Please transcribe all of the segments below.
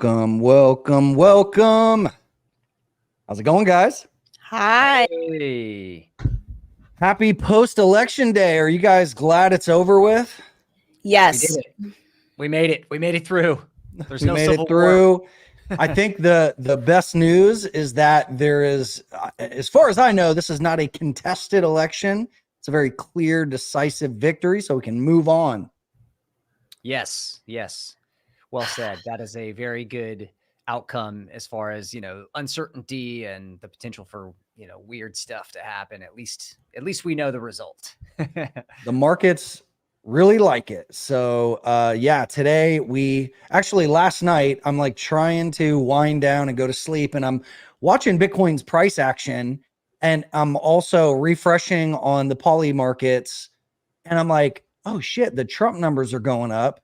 Welcome, welcome, welcome. How's it going, guys? Hi. Hey. Happy post-election day. Are you guys glad it's over with? Yes. We did it. We made it. We made it through. There's We no made civil it through. war. I think the best news is that there is, as far as I know, this is not a contested election. It's a very clear, decisive victory, so we can move on. Yes. Well said. That is a very good outcome as far as, uncertainty and the potential for, weird stuff to happen. At least we know the result. The markets really like it. So today last night I'm like trying to wind down and go to sleep, and I'm watching Bitcoin's price action, and I'm also refreshing on the poly markets, and I'm like, oh shit, the Trump numbers are going up.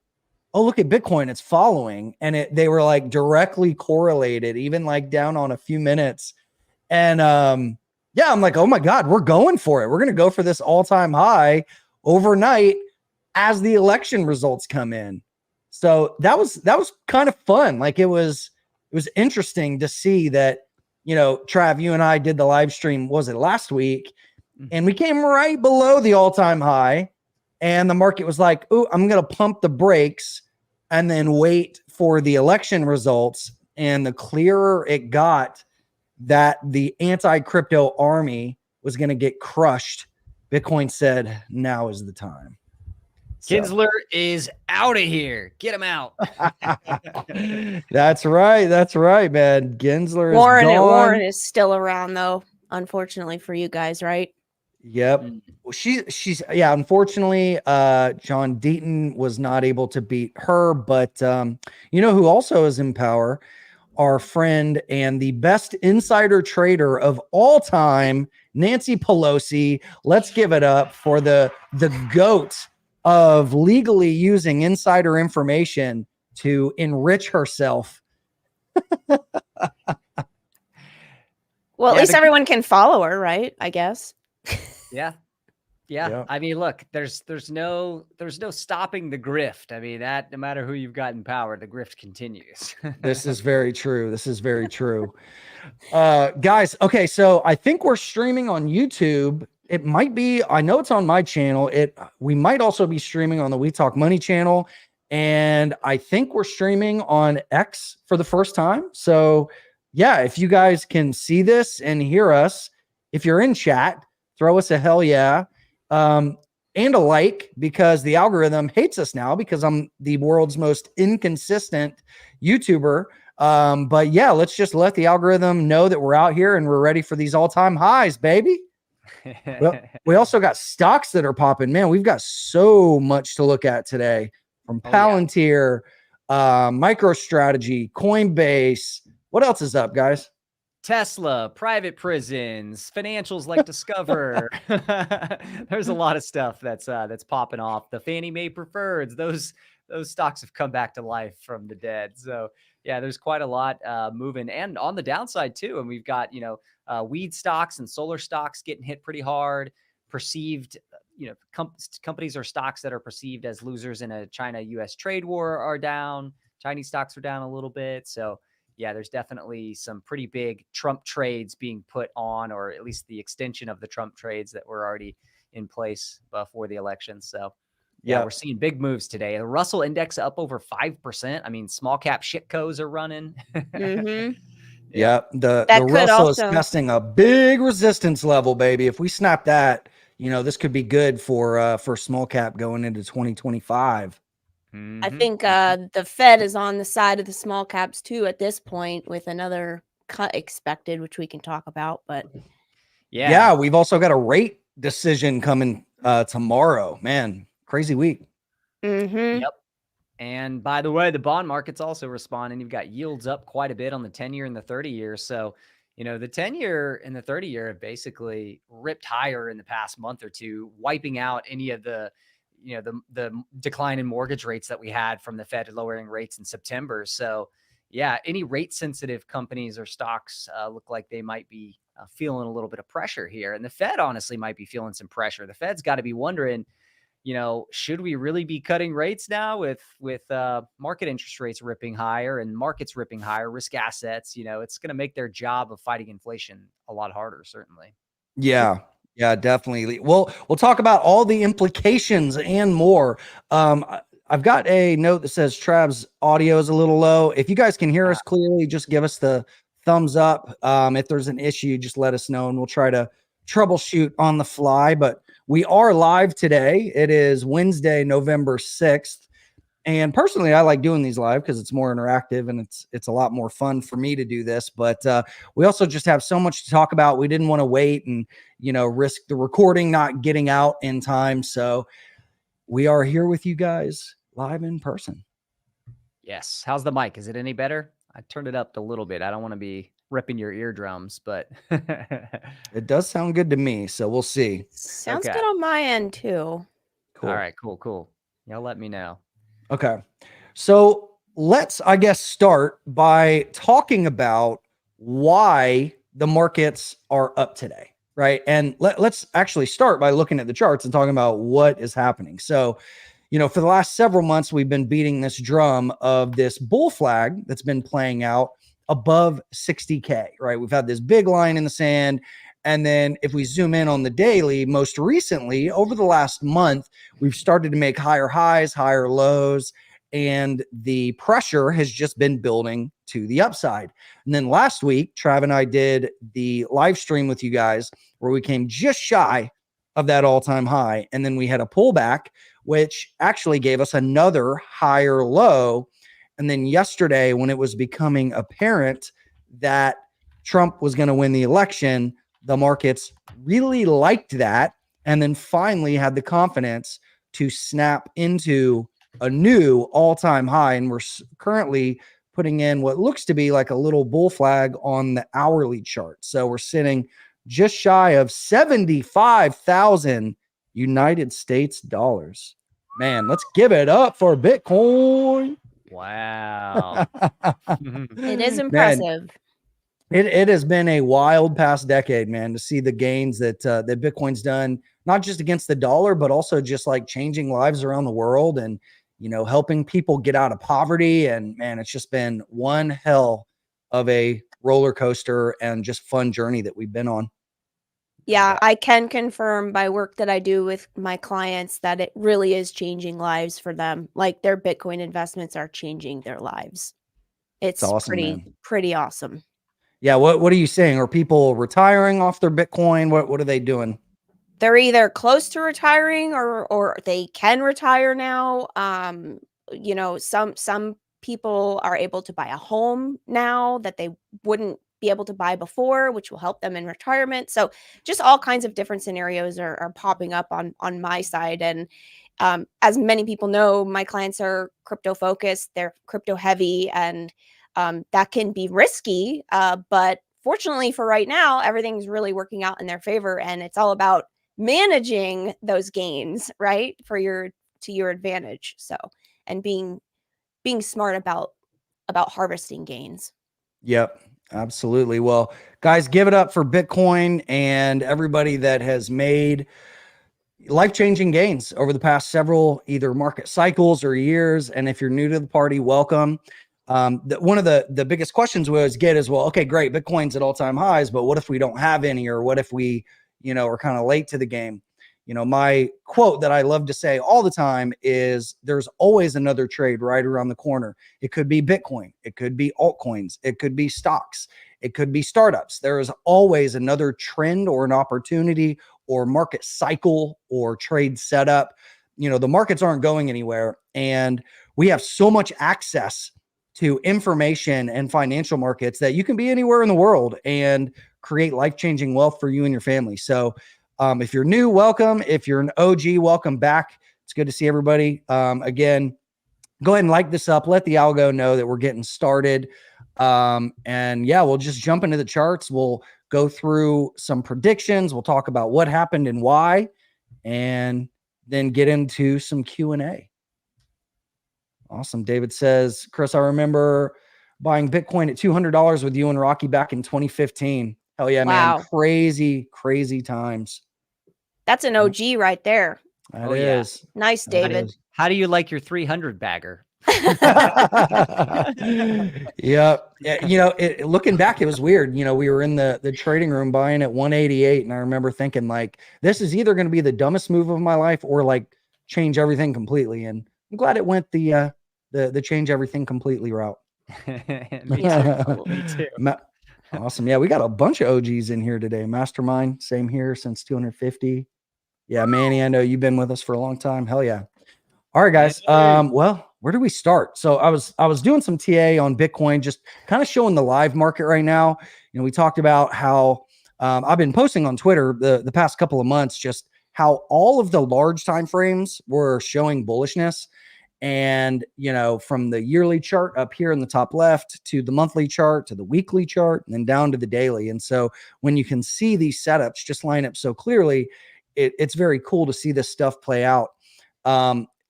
Oh, look at Bitcoin, it's following. And they were like directly correlated, even like down on a few minutes. And I'm like, oh my God, we're going for it. We're going to go for this all-time high overnight as the election results come in. So that was kind of fun. Like it was interesting to see that, Trav, you and I did the live stream, was it last week? And we came right below the all-time high. And the market was like, oh, I'm going to pump the brakes and then wait for the election results. And the clearer it got that the anti-crypto army was going to get crushed, Bitcoin said, now is the time. Gensler is out of here. Get him out. That's right, man. Gensler Warren, is gone. Warren is still around, though, unfortunately for you guys, right? Yep. Well, she's unfortunately, John Deaton was not able to beat her, but you know who also is in power? Our friend and the best insider trader of all time, Nancy Pelosi. Let's give it up for the GOAT of legally using insider information to enrich herself. Well, at least everyone can follow her, right? I guess. Yeah. I mean, look, there's no stopping the grift. I mean, that no matter who you've got in power, the grift continues. This is very true. Guys, okay, so I think we're streaming on YouTube. It might be, I know it's on my channel. We might also be streaming on the We Talk Money channel. And I think we're streaming on X for the first time. So yeah, if you guys can see this and hear us, if you're in chat, throw us a hell yeah. And a like, because the algorithm hates us now because I'm the world's most inconsistent YouTuber. But yeah, let's just let the algorithm know that we're out here and we're ready for these all-time highs, baby. Well, we also got stocks that are popping. Man, we've got so much to look at today, from Palantir, MicroStrategy, Coinbase. What else is up, guys? Tesla, private prisons, financials like Discover. There's a lot of stuff that's popping off. The Fannie Mae preferreds, those stocks have come back to life from the dead. So yeah, there's quite a lot moving, and on the downside too. And we've got weed stocks and solar stocks getting hit pretty hard. Perceived, companies or stocks that are perceived as losers in a China-US trade war are down. Chinese stocks are down a little bit. So yeah, there's definitely some pretty big Trump trades being put on, or at least the extension of the Trump trades that were already in place before the election. So yeah, we're seeing big moves today. The Russell index up over 5%. I mean, small cap shitcos are running. Mm-hmm. Yeah, the Russell is testing a big resistance level, baby. If we snap that, this could be good for small cap going into 2025. Mm-hmm. I think the Fed is on the side of the small caps too at this point, with another cut expected, which we can talk about. But yeah, we've also got a rate decision coming tomorrow. Man, crazy week. Mm-hmm. Yep. And by the way, the bond market's also responding. You've got yields up quite a bit on the 10-year and the 30-year. So, the 10-year and the 30-year have basically ripped higher in the past month or two, wiping out any of the decline in mortgage rates that we had from the Fed lowering rates in September. So yeah, any rate sensitive companies or stocks look like they might be feeling a little bit of pressure here. And the Fed honestly might be feeling some pressure. The Fed's got to be wondering, should we really be cutting rates now with market interest rates ripping higher and markets ripping higher, risk assets? It's going to make their job of fighting inflation a lot harder, certainly. Yeah. Yeah, definitely. We'll talk about all the implications and more. I've got a note that says Trav's audio is a little low. If you guys can hear us clearly, just give us the thumbs up. If there's an issue, just let us know and we'll try to troubleshoot on the fly. But we are live today. It is Wednesday, November 6th. And personally, I like doing these live because it's more interactive and it's a lot more fun for me to do this. But we also just have so much to talk about. We didn't want to wait and, risk the recording not getting out in time. So we are here with you guys live in person. Yes. How's the mic? Is it any better? I turned it up a little bit. I don't want to be ripping your eardrums, but it does sound good to me. So we'll see. Sounds good on my end too. Cool. All right, cool. Y'all let me know. Okay. So let's, I guess, start by talking about why the markets are up today, right? And let's actually start by looking at the charts and talking about what is happening. So, for the last several months, we've been beating this drum of this bull flag that's been playing out above 60K, right? We've had this big line in the sand. And then if we zoom in on the daily, most recently, over the last month, we've started to make higher highs, higher lows, and the pressure has just been building to the upside. And then last week, Trav and I did the live stream with you guys where we came just shy of that all-time high. And then we had a pullback, which actually gave us another higher low. And then yesterday, when it was becoming apparent that Trump was going to win the election, the markets really liked that and then finally had the confidence to snap into a new all-time high. And we're currently putting in what looks to be like a little bull flag on the hourly chart. So we're sitting just shy of 75,000 United States dollars. Man, let's give it up for Bitcoin. Wow. It is impressive. Man, it has been a wild past decade, man, to see the gains that that Bitcoin's done, not just against the dollar, but also just like changing lives around the world and, helping people get out of poverty. And man, it's just been one hell of a roller coaster and just fun journey that we've been on. Yeah, I can confirm by work that I do with my clients that it really is changing lives for them. Like their Bitcoin investments are changing their lives. It's awesome, pretty awesome. Yeah, what are you saying? Are people retiring off their Bitcoin? What are they doing? They're either close to retiring or they can retire now. Some people are able to buy a home now that they wouldn't be able to buy before, which will help them in retirement. So just all kinds of different scenarios are popping up on my side. And as many people know, my clients are crypto focused, they're crypto heavy, and that can be risky. But fortunately for right now, everything's really working out in their favor. And it's all about managing those gains, right? To your advantage. So, and being smart about harvesting gains. Yep, absolutely. Well, guys, give it up for Bitcoin and everybody that has made life-changing gains over the past several either market cycles or years. And if you're new to the party, welcome. One of the biggest questions we always get is, well, okay, great, Bitcoin's at all-time highs, but what if we don't have any, or what if we, are kind of late to the game? My quote that I love to say all the time is there's always another trade right around the corner. It could be Bitcoin. It could be altcoins. It could be stocks. It could be startups. There is always another trend or an opportunity or market cycle or trade setup. The markets aren't going anywhere. And we have so much access to information and financial markets that you can be anywhere in the world and create life-changing wealth for you and your family. So if you're new, welcome. If you're an OG, welcome back. It's good to see everybody. Again, go ahead and like this up. Let the algo know that we're getting started. And yeah, we'll just jump into the charts. We'll go through some predictions. We'll talk about what happened and why, and then get into some Q&A. Awesome. David says, Chris, I remember buying Bitcoin at $200 with you and Rocky back in 2015. Hell yeah, wow. Man. Crazy times. That's an OG right there. That Oh, yeah. is. Nice, That David. is. How do you like your 300 bagger? Yep. Yeah, looking back, it was weird. We were in the trading room buying at 188, and I remember thinking like, this is either going to be the dumbest move of my life or like change everything completely. And I'm glad it went the change everything completely route. Me Yeah. too. Me too. Awesome. Yeah, we got a bunch of OGs in here today. Mastermind, same here since 250. Yeah, Manny, I know you've been with us for a long time. Hell yeah. All right, guys. Yay. Well, where do we start? So I was doing some TA on Bitcoin, just kind of showing the live market right now. We talked about how I've been posting on Twitter the past couple of months, just how all of the large time frames were showing bullishness. And from the yearly chart up here in the top left to the monthly chart to the weekly chart and then down to the daily. And so when you can see these setups just line up so clearly, it's very cool to see this stuff play out.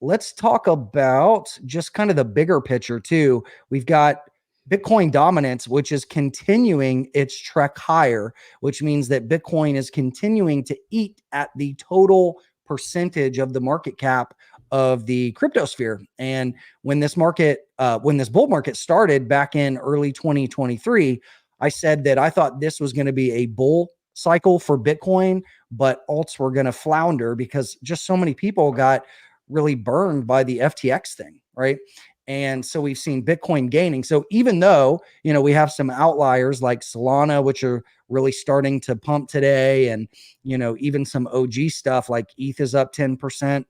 Let's talk about just kind of the bigger picture too. We've got Bitcoin dominance, which is continuing its trek higher, which means that Bitcoin is continuing to eat at the total percentage of the market cap of the crypto sphere. And when this bull market started back in early 2023, I said that I thought this was going to be a bull cycle for Bitcoin, but alts were going to flounder because just so many people got really burned by the FTX thing, right? And so we've seen Bitcoin gaining. So even though, we have some outliers like Solana, which are really starting to pump today, and, even some OG stuff like ETH is up 10%.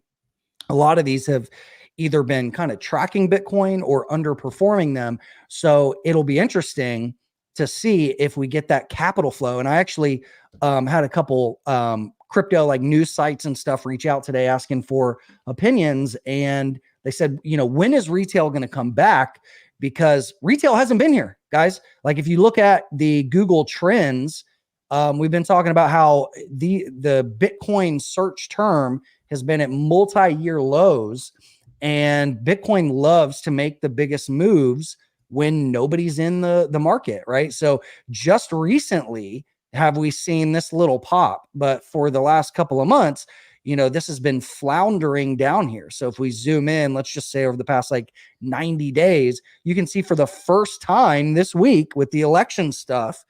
A lot of these have either been kind of tracking Bitcoin or underperforming them. So it'll be interesting to see if we get that capital flow. And I actually had a couple crypto like news sites and stuff reach out today asking for opinions. And they said, when is retail going to come back? Because retail hasn't been here, guys. Like if you look at the Google trends, we've been talking about how the Bitcoin search term has been at multi-year lows, and Bitcoin loves to make the biggest moves when nobody's in the market, right? So just recently have we seen this little pop, but for the last couple of months, this has been floundering down here. So if we zoom in, let's just say over the past like 90 days, you can see for the first time this week with the election stuff,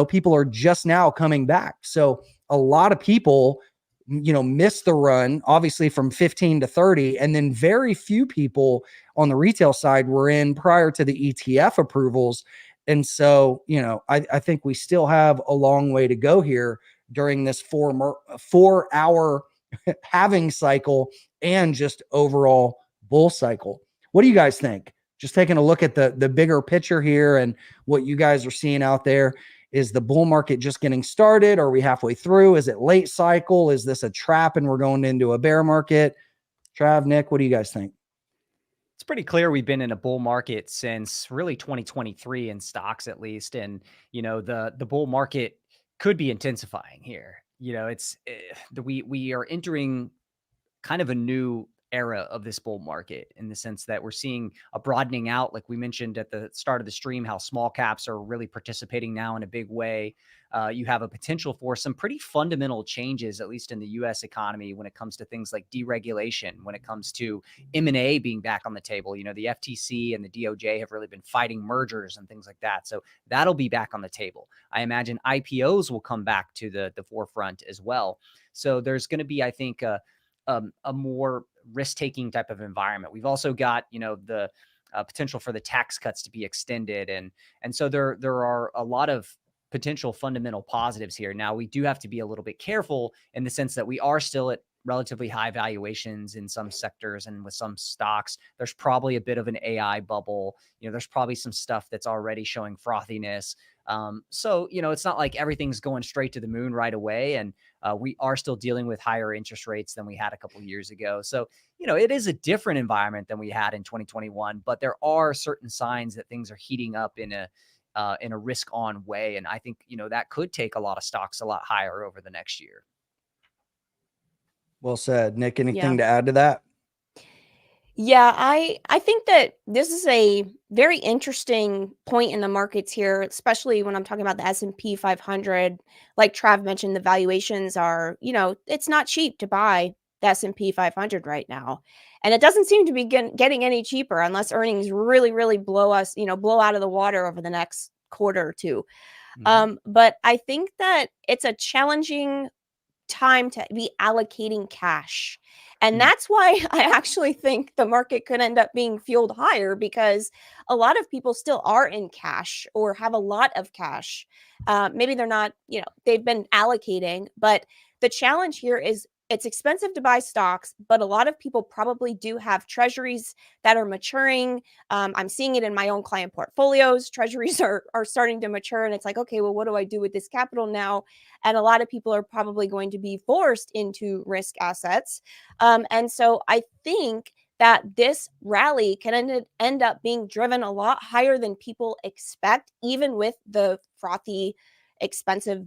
people are just now coming back. So a lot of people missed the run, obviously from 15 to 30. And then very few people on the retail side were in prior to the ETF approvals. And so, I think we still have a long way to go here during this 4-hour halving cycle and just overall bull cycle. What do you guys think? Just taking a look at the bigger picture here and what you guys are seeing out there. Is the bull market just getting started? Are we halfway through? Is it late cycle? Is this a trap and we're going into a bear market? Trav, Nick, what do you guys think? It's pretty clear we've been in a bull market since really 2023 in stocks, at least. And, the bull market could be intensifying here. We are entering kind of a new era of this bull market in the sense that we're seeing a broadening out, like we mentioned at the start of the stream, how small caps are really participating now in a big way. You have a potential for some pretty fundamental changes, at least in the U.S. economy, when it comes to things like deregulation, when it comes to M&A being back on the table. The FTC and the DOJ have really been fighting mergers and things like that. So that'll be back on the table. I imagine IPOs will come back to the forefront as well. So there's going to be, I think, a more risk-taking type of environment. We've also got, the potential for the tax cuts to be extended. And so there are a lot of potential fundamental positives here. Now, we do have to be a little bit careful in the sense that we are still at relatively high valuations in some sectors and with some stocks. There's probably a bit of an AI bubble. There's probably some stuff that's already showing frothiness. So, it's not like everything's going straight to the moon right away. And we are still dealing with higher interest rates than we had a couple of years ago. So, it is a different environment than we had in 2021, but there are certain signs that things are heating up in a risk on way. And I think, that could take a lot of stocks a lot higher over the next year. Well said. Nick, anything to add to that? Yeah, I think that this is a very interesting point in the markets here, especially when I'm talking about the S&P 500. Like Trav mentioned, the valuations are, it's not cheap to buy the S&P 500 right now. And it doesn't seem to be getting any cheaper unless earnings really, really blow out of the water over the next quarter or two. But I think that it's a challenging time to be allocating cash. And that's why I actually think the market could end up being fueled higher, because a lot of people still are in cash or have a lot of cash. Maybe they're not, they've been allocating, but the challenge here is it's expensive to buy stocks, but a lot of people probably do have treasuries that are maturing. I'm seeing it in my own client portfolios. Treasuries are starting to mature, and it's like, okay, well, what do I do with this capital now? And a lot of people are probably going to be forced into risk assets. And so I think that this rally can end up being driven a lot higher than people expect, even with the frothy, expensive,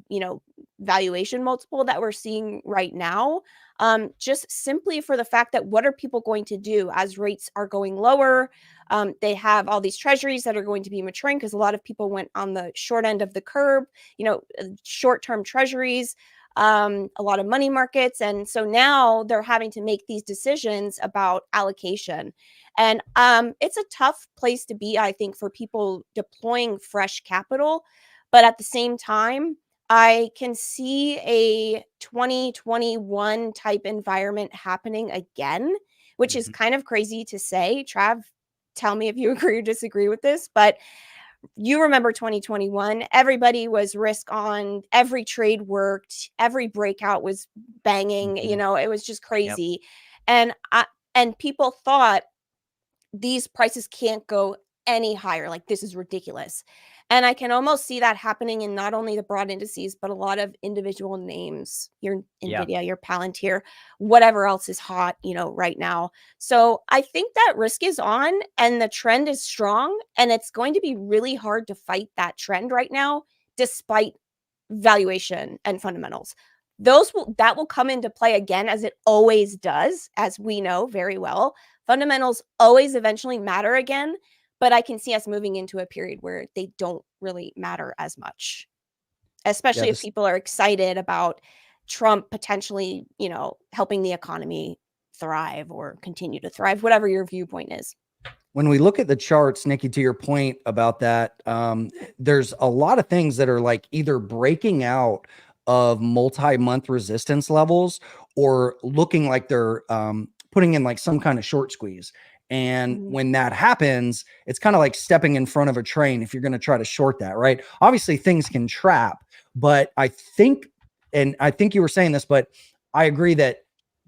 valuation multiple that we're seeing right now. Just simply for the fact that what are people going to do as rates are going lower? They have all these treasuries that are going to be maturing because a lot of people went on the short end of the curve, short-term treasuries, a lot of money markets. And so now they're having to make these decisions about allocation. And it's a tough place to be, I think, for people deploying fresh capital. But at the same time, I can see a 2021 type environment happening again, which is kind of crazy to say. Trav, tell me if you agree or disagree with this, but you remember 2021, everybody was risk on, every trade worked, every breakout was banging, it was just crazy. And people thought these prices can't go any higher. Like, this is ridiculous. And I can almost see that happening in not only the broad indices, but a lot of individual names, your Nvidia, your Palantir, whatever else is hot, right now. So I think that risk is on and the trend is strong, and it's going to be really hard to fight that trend right now, despite valuation and fundamentals. That will come into play again, as it always does, as we know very well. Fundamentals always eventually matter again, but I can see us moving into a period where they don't really matter as much, especially if people are excited about Trump potentially, helping the economy thrive or continue to thrive, whatever your viewpoint is. When we look at the charts, Nikki, to your point about that, there's a lot of things that are like either breaking out of multi-month resistance levels or looking like they're putting in like some kind of short squeeze. And when that happens, it's kind of like stepping in front of a train if you're going to try to short that, right? Obviously, things can trap, but I think you were saying this, but I agree that,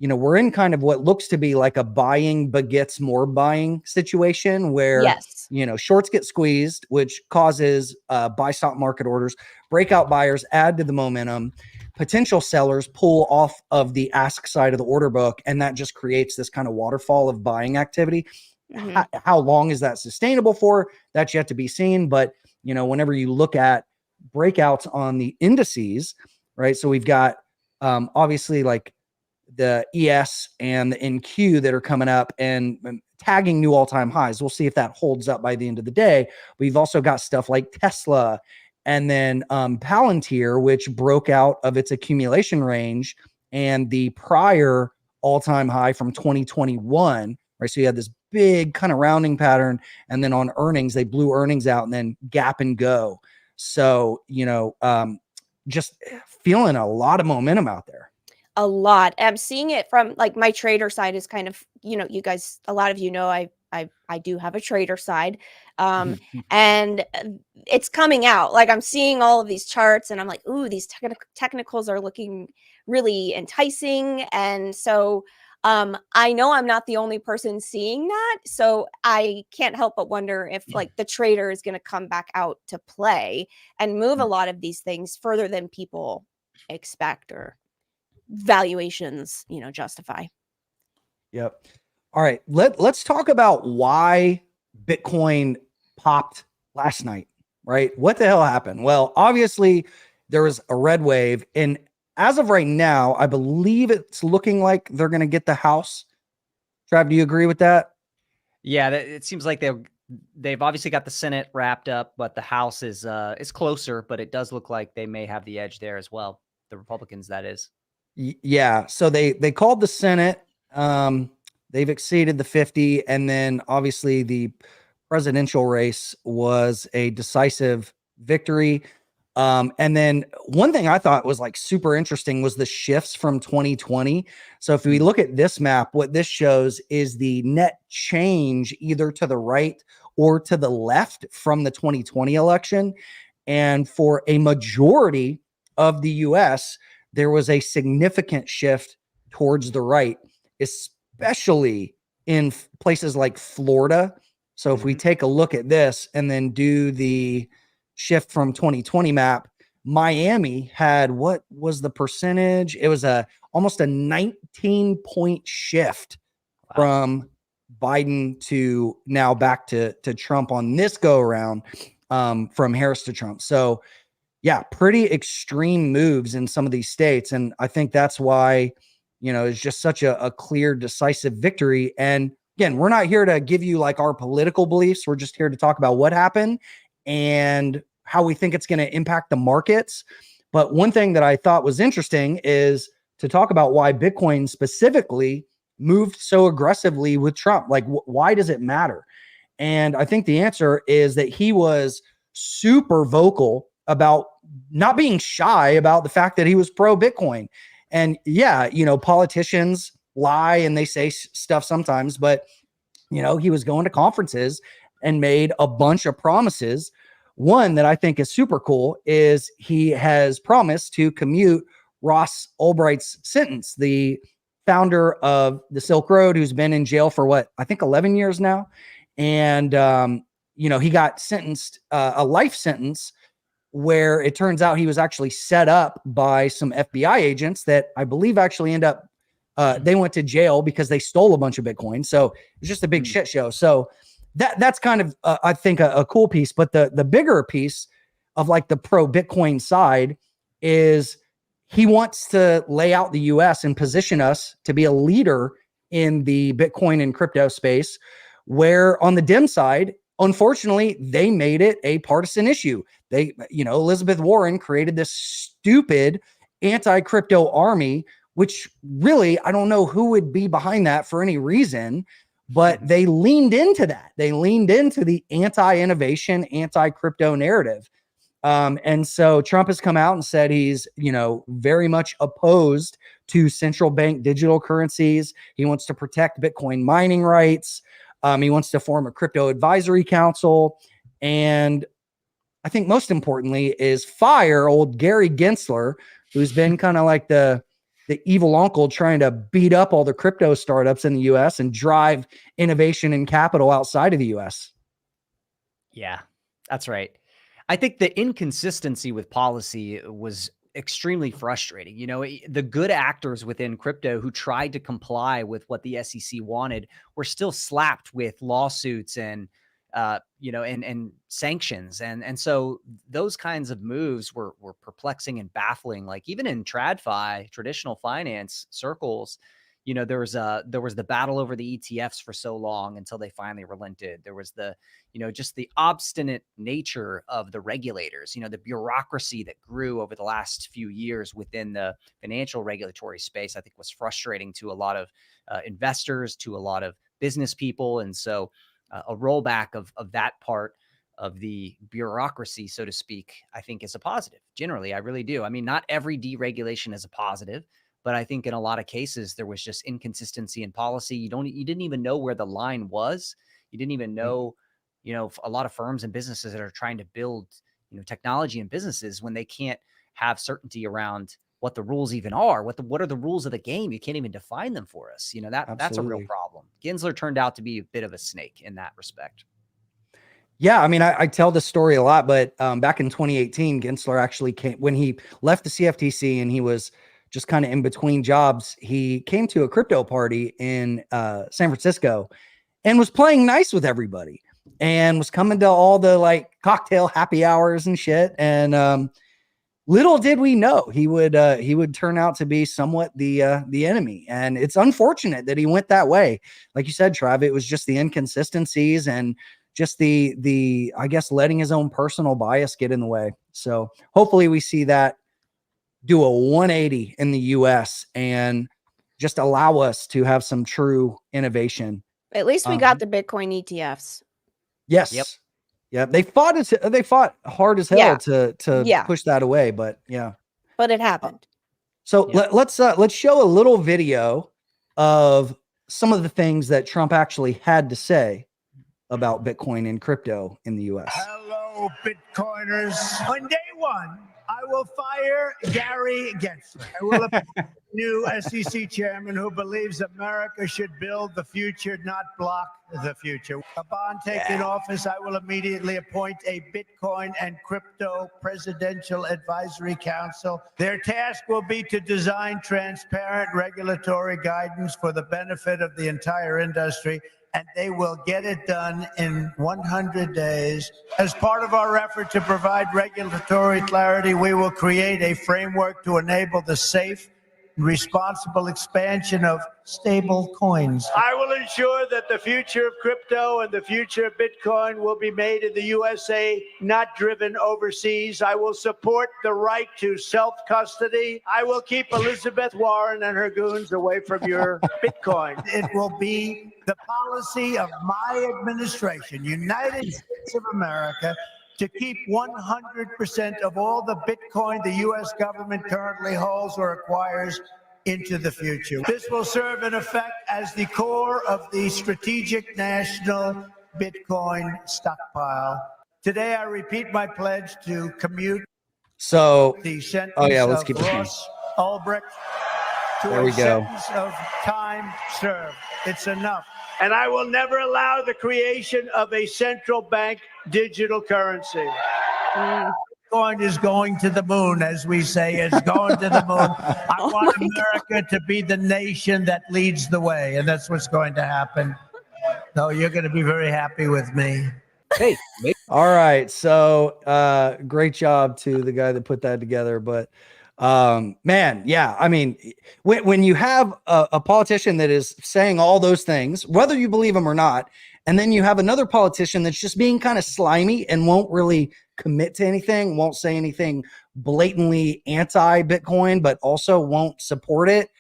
we're in kind of what looks to be like a buying begets more buying situation where, shorts get squeezed, which causes buy stop market orders, breakout buyers add to the momentum, potential sellers pull off of the ask side of the order book, and that just creates this kind of waterfall of buying activity. How long is that sustainable for? That's yet to be seen. But, whenever you look at breakouts on the indices, right? So we've got obviously like the ES and the NQ that are coming up and tagging new all-time highs. We'll see if that holds up by the end of the day. We've also got stuff like Tesla and then Palantir, which broke out of its accumulation range and the prior all-time high from 2021, right? So you had this big kind of rounding pattern, and then on earnings, they blew earnings out and then gap and go. So, just feeling a lot of momentum out there. A lot. I'm seeing it from like my trader side is kind of, you guys, a lot of I do have a trader side. And it's coming out. Like, I'm seeing all of these charts and I'm like, ooh, these technicals are looking really enticing. And so I know I'm not the only person seeing that. So I can't help but wonder if like the trader is going to come back out to play and move a lot of these things further than people expect or valuations, justify. Yep. All right. Let's talk about why Bitcoin popped last night, right? What the hell happened? Well, obviously there was a red wave, and as of right now, I believe it's looking like they're going to get the House. Trav, do you agree with that? Yeah, it seems like they've obviously got the Senate wrapped up, but the House is closer, but it does look like they may have the edge there as well. The Republicans, that is. Yeah. So they called the Senate. They've exceeded the 50, and then obviously the presidential race was a decisive victory. And then one thing I thought was like super interesting was the shifts from 2020. So if we look at this map, what this shows is the net change either to the right or to the left from the 2020 election. And for a majority of the US, there was a significant shift towards the right, especially in places like Florida. So if we take a look at this and then do the shift from 2020 map, Miami had, what was the percentage? It was almost a 19-point shift from Biden to now back to Trump on this go around, from Harris to Trump. So yeah, pretty extreme moves in some of these states. And I think that's why, it's just such a clear, decisive victory. And again, we're not here to give you like our political beliefs. We're just here to talk about what happened and how we think it's going to impact the markets. But one thing that I thought was interesting is to talk about why Bitcoin specifically moved so aggressively with Trump. Like, why does it matter? And I think the answer is that he was super vocal about not being shy about the fact that he was pro Bitcoin. And yeah, politicians lie and they say stuff sometimes, but he was going to conferences and made a bunch of promises. One that I think is super cool is he has promised to commute Ross Ulbricht's sentence, the founder of the Silk Road, who's been in jail for I think 11 years now. And, he got sentenced a life sentence where it turns out he was actually set up by some FBI agents that I believe actually end up, they went to jail because they stole a bunch of Bitcoin. So it was just a big shit show. So that's kind of, I think a cool piece, but the bigger piece of like the pro Bitcoin side is he wants to lay out the US and position us to be a leader in the Bitcoin and crypto space, where on the Dem side, unfortunately, they made it a partisan issue. They, Elizabeth Warren created this stupid anti-crypto army, which really, I don't know who would be behind that for any reason, but they leaned into that. They leaned into the anti-innovation, anti-crypto narrative. And so Trump has come out and said he's, very much opposed to central bank digital currencies. He wants to protect Bitcoin mining rights. He wants to form a crypto advisory council. And I think most importantly is fire old Gary Gensler, who's been kind of like the evil uncle trying to beat up all the crypto startups in the US and drive innovation and capital outside of the US. Yeah, that's right. I think the inconsistency with policy was extremely frustrating. The good actors within crypto who tried to comply with what the SEC wanted were still slapped with lawsuits and sanctions. And so those kinds of moves were perplexing and baffling. Like even in TradFi, traditional finance circles, there was the battle over the ETFs for so long until they finally relented. There was the, just the obstinate nature of the regulators, the bureaucracy that grew over the last few years within the financial regulatory space, I think was frustrating to a lot of investors, to a lot of business people. And so a rollback of that part of the bureaucracy, so to speak, I think is a positive. Generally, I really do. I mean, not every deregulation is a positive, but I think in a lot of cases, there was just inconsistency in policy. You didn't even know where the line was. You didn't even know, a lot of firms and businesses that are trying to build, technology and businesses, when they can't have certainty around what the rules even are, what are the rules of the game? You can't even define them for us. That's a real problem. Gensler turned out to be a bit of a snake in that respect. Yeah, I mean, I tell this story a lot, but back in 2018, Gensler actually came when he left the CFTC and he was just kind of in between jobs. He came to a crypto party in San Francisco and was playing nice with everybody and was coming to all the like cocktail happy hours and shit. And little did we know he would turn out to be somewhat the enemy. And it's unfortunate that he went that way. Like you said, Trav, it was just the inconsistencies and just the I guess letting his own personal bias get in the way. So hopefully we see that do a 180 in the US and just allow us to have some true innovation. At least we got the Bitcoin ETFs. Yes. Yep. Yeah. They fought hard as hell Yeah. to Yeah. push that away, but yeah. But it happened. So Yeah. let's show a little video of some of the things that Trump actually had to say about Bitcoin and crypto in the US. Hello, Bitcoiners. On day one, I will fire Gary Gensler. I will appoint a new SEC chairman who believes America should build the future, not block the future. Upon taking office, I will immediately appoint a Bitcoin and crypto presidential advisory council. Their task will be to design transparent regulatory guidance for the benefit of the entire industry, and they will get it done in 100 days. As part of our effort to provide regulatory clarity, we will create a framework to enable the safe and responsible expansion of stable coins. I will ensure that the future of crypto and the future of Bitcoin will be made in the USA, not driven overseas. I will support the right to self-custody. I will keep Elizabeth Warren and her goons away from your Bitcoin. It will be the policy of my administration, United States of America, to keep 100% of all the Bitcoin the U.S. government currently holds or acquires into the future. This will serve in effect as the core of the strategic national Bitcoin stockpile. Today, I repeat my pledge to commute So, the sentence let's of keep it going. Ross Ulbricht to There a we go. sentence of time served. It's enough. And I will never allow the creation of a central bank digital currency. Bitcoin is going to the moon, as we say. It's going to the moon. I want America to be the nation that leads the way, and that's what's going to happen. No, you're going to be very happy with me. Hey, all right. So, great job to the guy that put that together. But, man, yeah, I mean, when you have a politician that is saying all those things, whether you believe him or not, and then you have another politician that's just being kind of slimy and won't really commit to anything, won't say anything blatantly anti-Bitcoin, but also won't support it,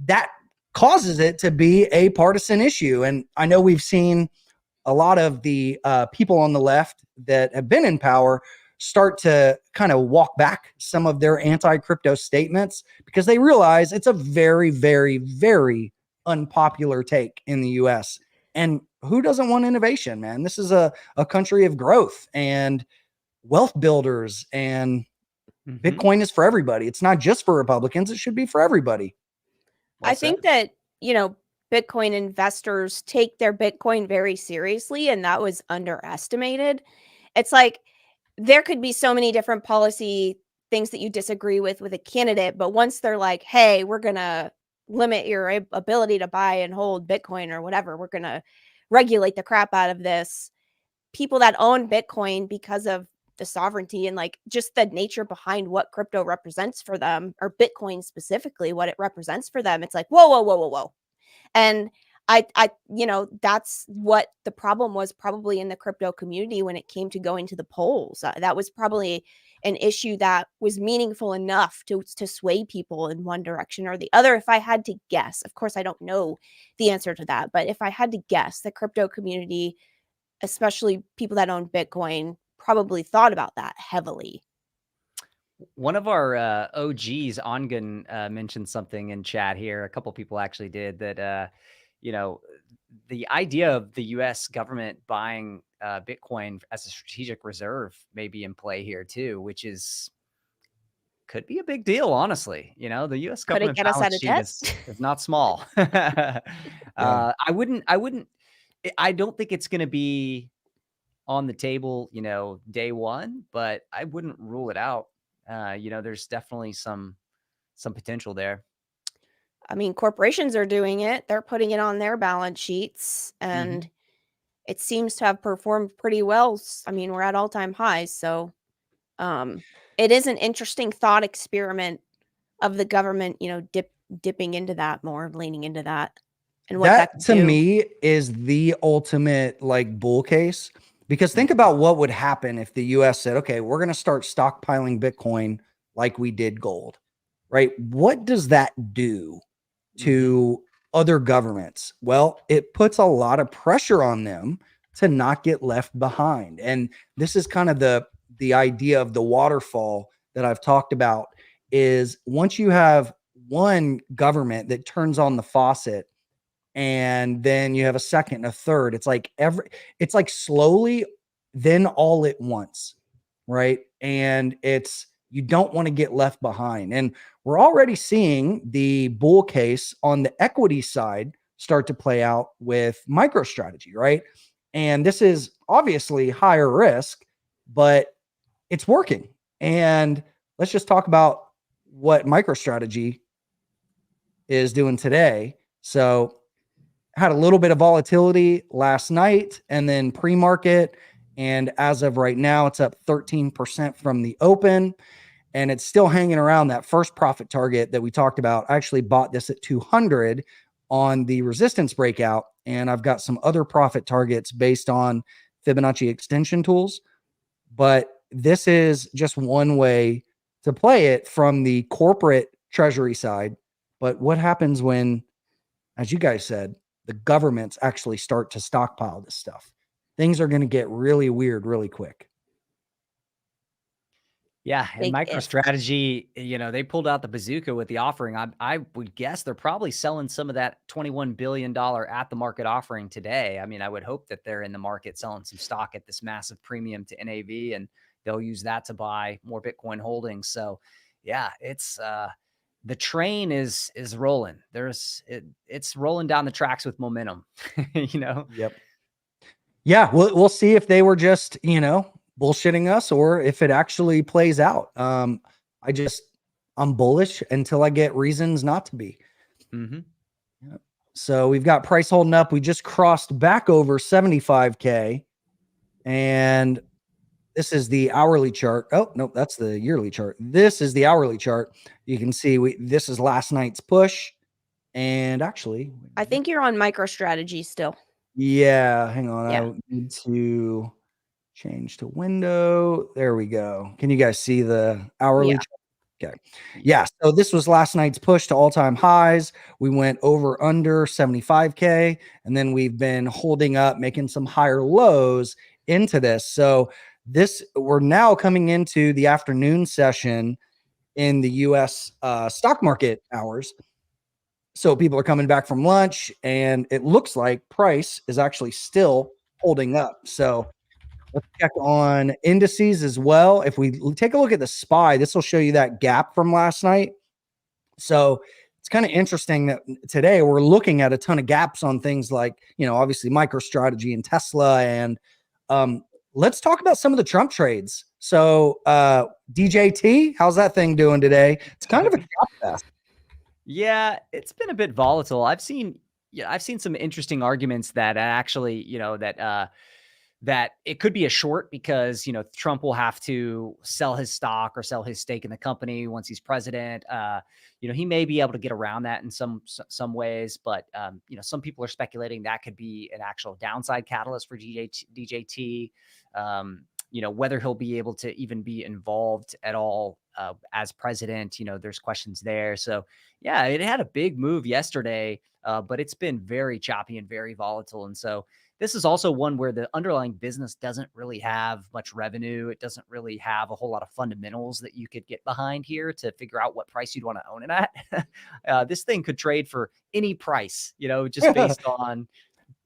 that causes it to be a partisan issue. And I know we've seen a lot of the people on the left that have been in power start to kind of walk back some of their anti-crypto statements because they realize it's a very, very, very unpopular take in the US. And who doesn't want innovation, man? This is a country of growth and wealth builders, and Bitcoin is for everybody. It's not just for Republicans. It should be for everybody. Well I said. think that, Bitcoin investors take their Bitcoin very seriously, and that was underestimated. It's like there could be so many different policy things that you disagree with a candidate, but once they're like, hey, we're going to limit your ability to buy and hold Bitcoin or whatever, we're going to regulate the crap out of this. People that own Bitcoin because of the sovereignty and like just the nature behind what crypto represents for them, or Bitcoin specifically, what it represents for them, it's like, whoa. And I, that's what the problem was probably in the crypto community when it came to going to the polls. That was probably an issue that was meaningful enough to sway people in one direction or the other. If I had to guess, of course, I don't know the answer to that, but if I had to guess, the crypto community, especially people that own Bitcoin, probably thought about that heavily. One of our OGs, Ongun, mentioned something in chat here. A couple people actually did that. The idea of the U.S. government buying Bitcoin as a strategic reserve may be in play here too, which could be a big deal. Honestly, the U.S. Could it government get us out balance of sheet debt? is not small. I don't think it's going to be on the table, day one, but I wouldn't rule it out. There's definitely some potential there. I mean, corporations are doing it. They're putting it on their balance sheets, and it seems to have performed pretty well. I mean, we're at all-time highs. So it is an interesting thought experiment of the government, dipping into that more, leaning into that. And what that to could do. me is the ultimate like bull case, because think about what would happen if the US said, okay, we're going to start stockpiling Bitcoin like we did gold. right? What does that do to other governments? Well, it puts a lot of pressure on them to not get left behind. And this is kind of the idea of the waterfall that I've talked about, is once you have one government that turns on the faucet, and then you have a second, a third, it's like slowly, then all at once, right? And you don't want to get left behind. And we're already seeing the bull case on the equity side start to play out with MicroStrategy, right? And this is obviously higher risk, but it's working. And let's just talk about what MicroStrategy is doing today. So had a little bit of volatility last night and then pre-market. And as of right now, it's up 13% from the open. And it's still hanging around that first profit target that we talked about. I actually bought this at 200 on the resistance breakout. And I've got some other profit targets based on Fibonacci extension tools. But this is just one way to play it from the corporate treasury side. But what happens when, as you guys said, the governments actually start to stockpile this stuff? Things are going to get really weird really quick. Yeah, and Big if. MicroStrategy, they pulled out the bazooka with the offering. I would guess they're probably selling some of that $21 billion at the market offering today. I mean, I would hope that they're in the market selling some stock at this massive premium to NAV, and they'll use that to buy more Bitcoin holdings. So yeah, it's the train is rolling. It's rolling down the tracks with momentum, Yep. Yeah, we'll see if they were just, bullshitting us or if it actually plays out. I'm bullish until I get reasons not to be. Mm-hmm. Yep. So we've got price holding up. We just crossed back over 75K, and this is the hourly chart. Oh, no, that's the yearly chart. This is the hourly chart. You can see this is last night's push. And actually, I think you're on MicroStrategy still. yeah, hang on. Yeah. I need to change to window. There we go. Can you guys see the hourly Yeah. chart? Okay. Yeah. So this was last night's push to all-time highs. We went over under 75K, and then we've been holding up, making some higher lows into this. So we're now coming into the afternoon session in the US stock market hours. So people are coming back from lunch, and it looks like price is actually still holding up. So let's check on indices as well. If we take a look at the SPY, this will show you that gap from last night. So it's kind of interesting that today we're looking at a ton of gaps on things like, obviously MicroStrategy and Tesla. And let's talk about some of the Trump trades. So DJT, how's that thing doing today? It's kind of a gap fest. Yeah, it's been a bit volatile. I've seen some interesting arguments that actually, that it could be a short because, Trump will have to sell his stock or sell his stake in the company once he's president. He may be able to get around that in some ways, but, some people are speculating that could be an actual downside catalyst for DJT. Whether he'll be able to even be involved at all as president, there's questions there. So yeah, it had a big move yesterday, but it's been very choppy and very volatile. And so this is also one where the underlying business doesn't really have much revenue. It doesn't really have a whole lot of fundamentals that you could get behind here to figure out what price you'd want to own it at. This thing could trade for any price, just based on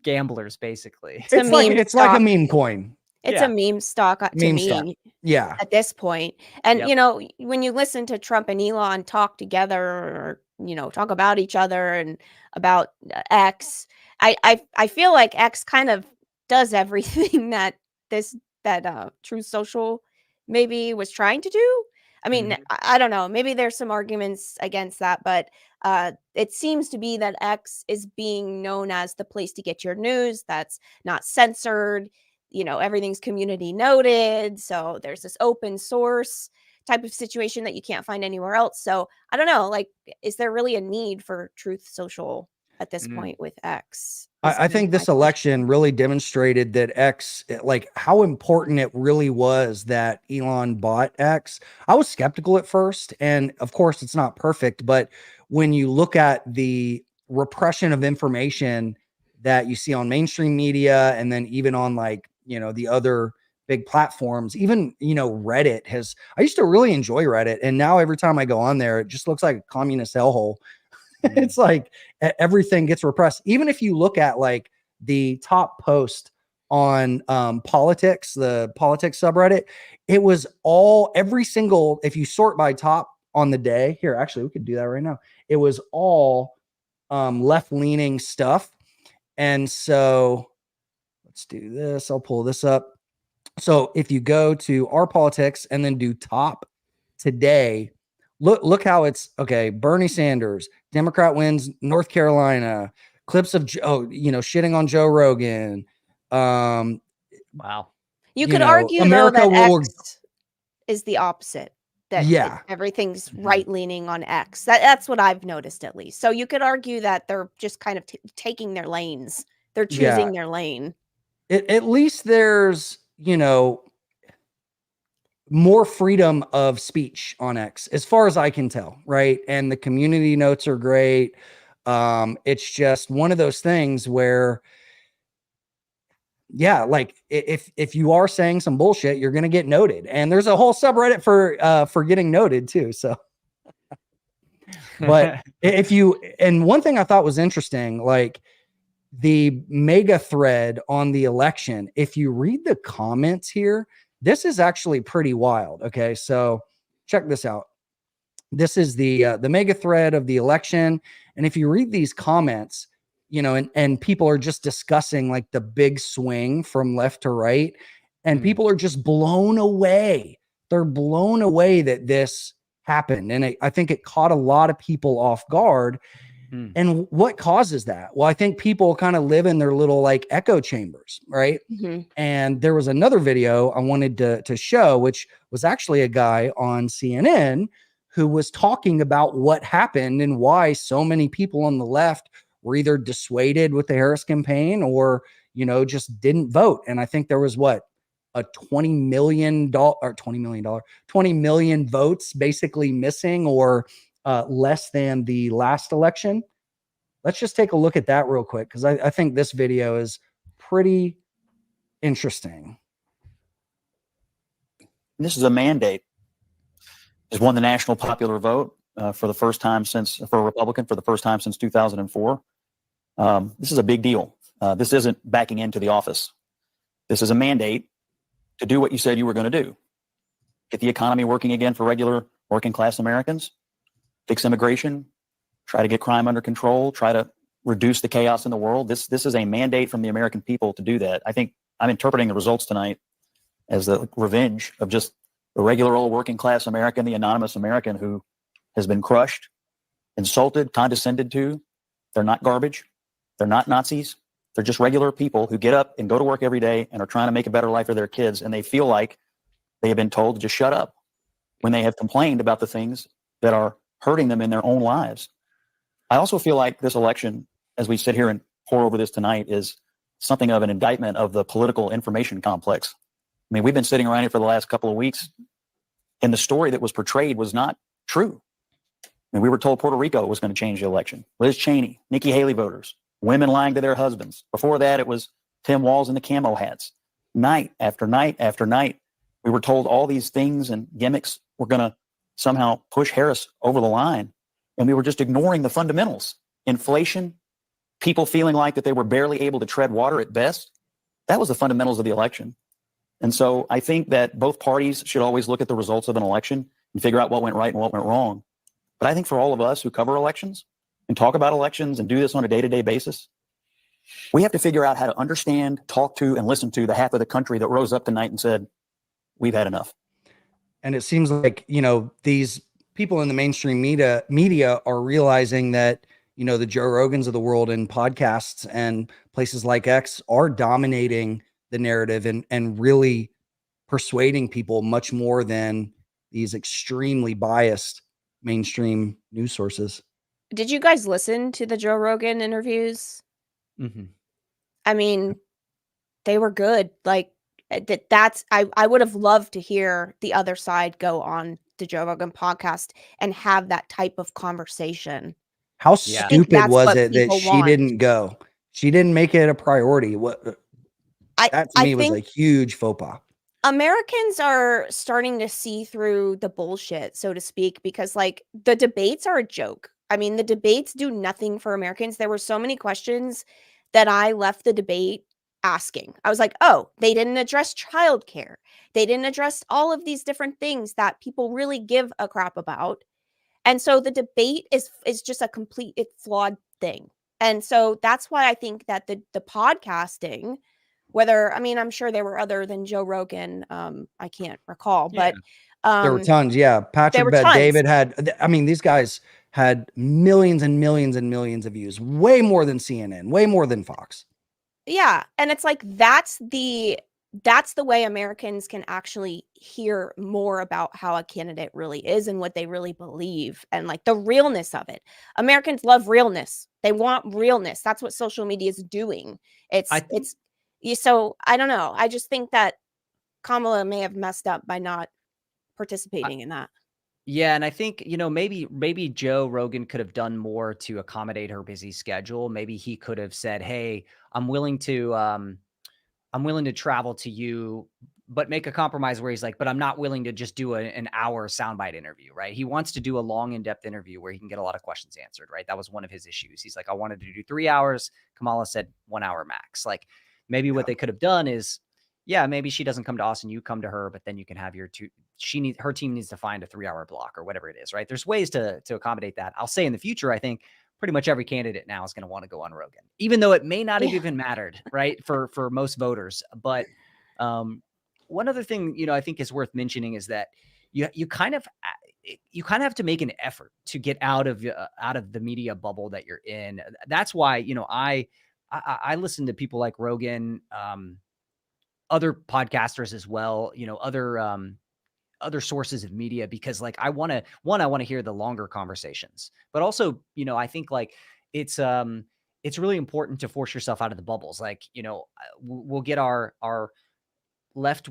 gamblers, basically. It's like a meme coin. It's a meme stock to Meme me. stock. Yeah. At this point. And, Yep. When you listen to Trump and Elon talk together or, talk about each other and about X, I feel like X kind of does everything that Truth Social maybe was trying to do. I mean, I don't know. Maybe there's some arguments against that, but it seems to be that X is being known as the place to get your news that's not censored. Everything's community noted. So there's this open source type of situation that you can't find anywhere else. So I don't know, like, is there really a need for Truth Social? at this point with X. I think this election really demonstrated that X, like how important it really was that Elon bought X. I was skeptical at first, and of course it's not perfect, but when you look at the repression of information that you see on mainstream media, and then even on like, the other big platforms, even, Reddit I used to really enjoy Reddit. And now every time I go on there, it just looks like a communist hellhole. It's like everything gets repressed. Even if you look at like the top post on politics, the politics subreddit, it was every single, if you sort by top on the day here, actually we could do that right now. It was all left-leaning stuff. And so let's do this. I'll pull this up. So if you go to our politics and then do top today, look how it's okay. Bernie Sanders, Democrat wins North Carolina, clips of shitting on Joe Rogan. Wow. You could argue America though that will, X is the opposite. That Yeah. everything's right-leaning on X. That's what I've noticed, at least. So you could argue that they're just kind of taking their lanes. They're choosing their lane. At least there's, more freedom of speech on X, as far as I can tell, right? And the community notes are great. It's just one of those things where, like if you are saying some bullshit, you're gonna get noted, and there's a whole subreddit for getting noted too. So, but and one thing I thought was interesting, like the mega thread on the election, if you read the comments here, this is actually pretty wild. Okay, so check this out. This is the mega thread of the election, and if you read these comments, and people are just discussing like the big swing from left to right, and people are just blown away. They're blown away that this happened, and I think it caught a lot of people off guard. And what causes that? Well, I think people kind of live in their little like echo chambers, right? And there was another video I wanted to show, which was actually a guy on CNN who was talking about what happened and why so many people on the left were either dissuaded with the Harris campaign or, just didn't vote. And I think there was a $20 million votes basically missing, or less than the last election. Let's just take a look at that real quick, because I think this video is pretty interesting. This is a mandate. Has won the national popular vote for the first time for a Republican for the first time since 2004. This is a big deal. This isn't backing into the office. This is a mandate to do what you said you were going to do. Get the economy working again for regular working class Americans. Fix immigration, try to get crime under control, try to reduce the chaos in the world. This is a mandate from the American people to do that. I think I'm interpreting the results tonight as the revenge of just the regular old working class American, the anonymous American who has been crushed, insulted, condescended to. They're not garbage. They're not Nazis. They're just regular people who get up and go to work every day and are trying to make a better life for their kids. And they feel like they have been told to just shut up when they have complained about the things that are hurting them in their own lives. I also feel like this election, as we sit here and pour over this tonight, is something of an indictment of the political information complex. I mean, we've been sitting around here for the last couple of weeks, and the story that was portrayed was not true. I mean, we were told Puerto Rico was going to change the election. Liz Cheney, Nikki Haley voters, women lying to their husbands. Before that, it was Tim Walz in the camo hats. Night after night after night, we were told all these things and gimmicks were going to somehow push Harris over the line. And we were just ignoring the fundamentals. Inflation, people feeling like that they were barely able to tread water at best. That was the fundamentals of the election. And so I think that both parties should always look at the results of an election and figure out what went right and what went wrong. But I think for all of us who cover elections and talk about elections and do this on a day-to-day basis, we have to figure out how to understand, talk to, and listen to the half of the country that rose up tonight and said, we've had enough. And it seems like, these people in the mainstream media are realizing that, the Joe Rogans of the world and podcasts and places like X are dominating the narrative and really persuading people much more than these extremely biased mainstream news sources. Did you guys listen to the Joe Rogan interviews? Mm-hmm. I mean, they were good. Like that's I would have loved to hear the other side go on the Joe Rogan podcast and have that type of conversation. How Yeah. I think stupid that's was what it that people she want. didn't go? She didn't make it a priority. That to I me was a think huge faux pas. Americans are starting to see through the bullshit, so to speak, because like the debates are a joke. I mean, the debates do nothing for Americans. There were so many questions that I left the debate asking. I was like, oh, they didn't address childcare. They didn't address all of these different things that people really give a crap about. And so the debate is just a complete flawed thing. And so that's why I think that the podcasting, whether I mean I'm sure there were other than Joe Rogan, I can't recall, Yeah. but There were tons. Yeah. there Patrick were Bet tons. David had, I mean, these guys had millions and millions and millions of views, way more than CNN, way more than Fox. Yeah, and it's like that's the way Americans can actually hear more about how a candidate really is and what they really believe and like the realness of it. Americans love realness. They want realness. That's what social media is doing. So I don't know. I just think that Kamala may have messed up by not participating in that. Yeah, and I think, maybe Joe Rogan could have done more to accommodate her busy schedule. Maybe he could have said, "Hey, I'm willing to travel to you, but make a compromise where he's like, but I'm not willing to just do an hour soundbite interview," right? He wants to do a long, in-depth interview where he can get a lot of questions answered, right? That was one of his issues. He's like, I wanted to do 3 hours. Kamala said 1 hour max. Like maybe what they could have done is, yeah, maybe she doesn't come to Austin, you come to her, but then you can have her team needs to find a 3-hour block or whatever it is, right? There's ways to accommodate that. I'll say in the future, I think pretty much every candidate now is going to want to go on Rogan, even though it may not have even mattered, right? For most voters. But one other thing, I think is worth mentioning is that you kind of have to make an effort to get out of the media bubble that you're in. That's why, I listen to people like Rogan, other podcasters as well, other sources of media, because like I want to hear the longer conversations, but also, I think like it's really important to force yourself out of the bubbles. Like, we'll get our left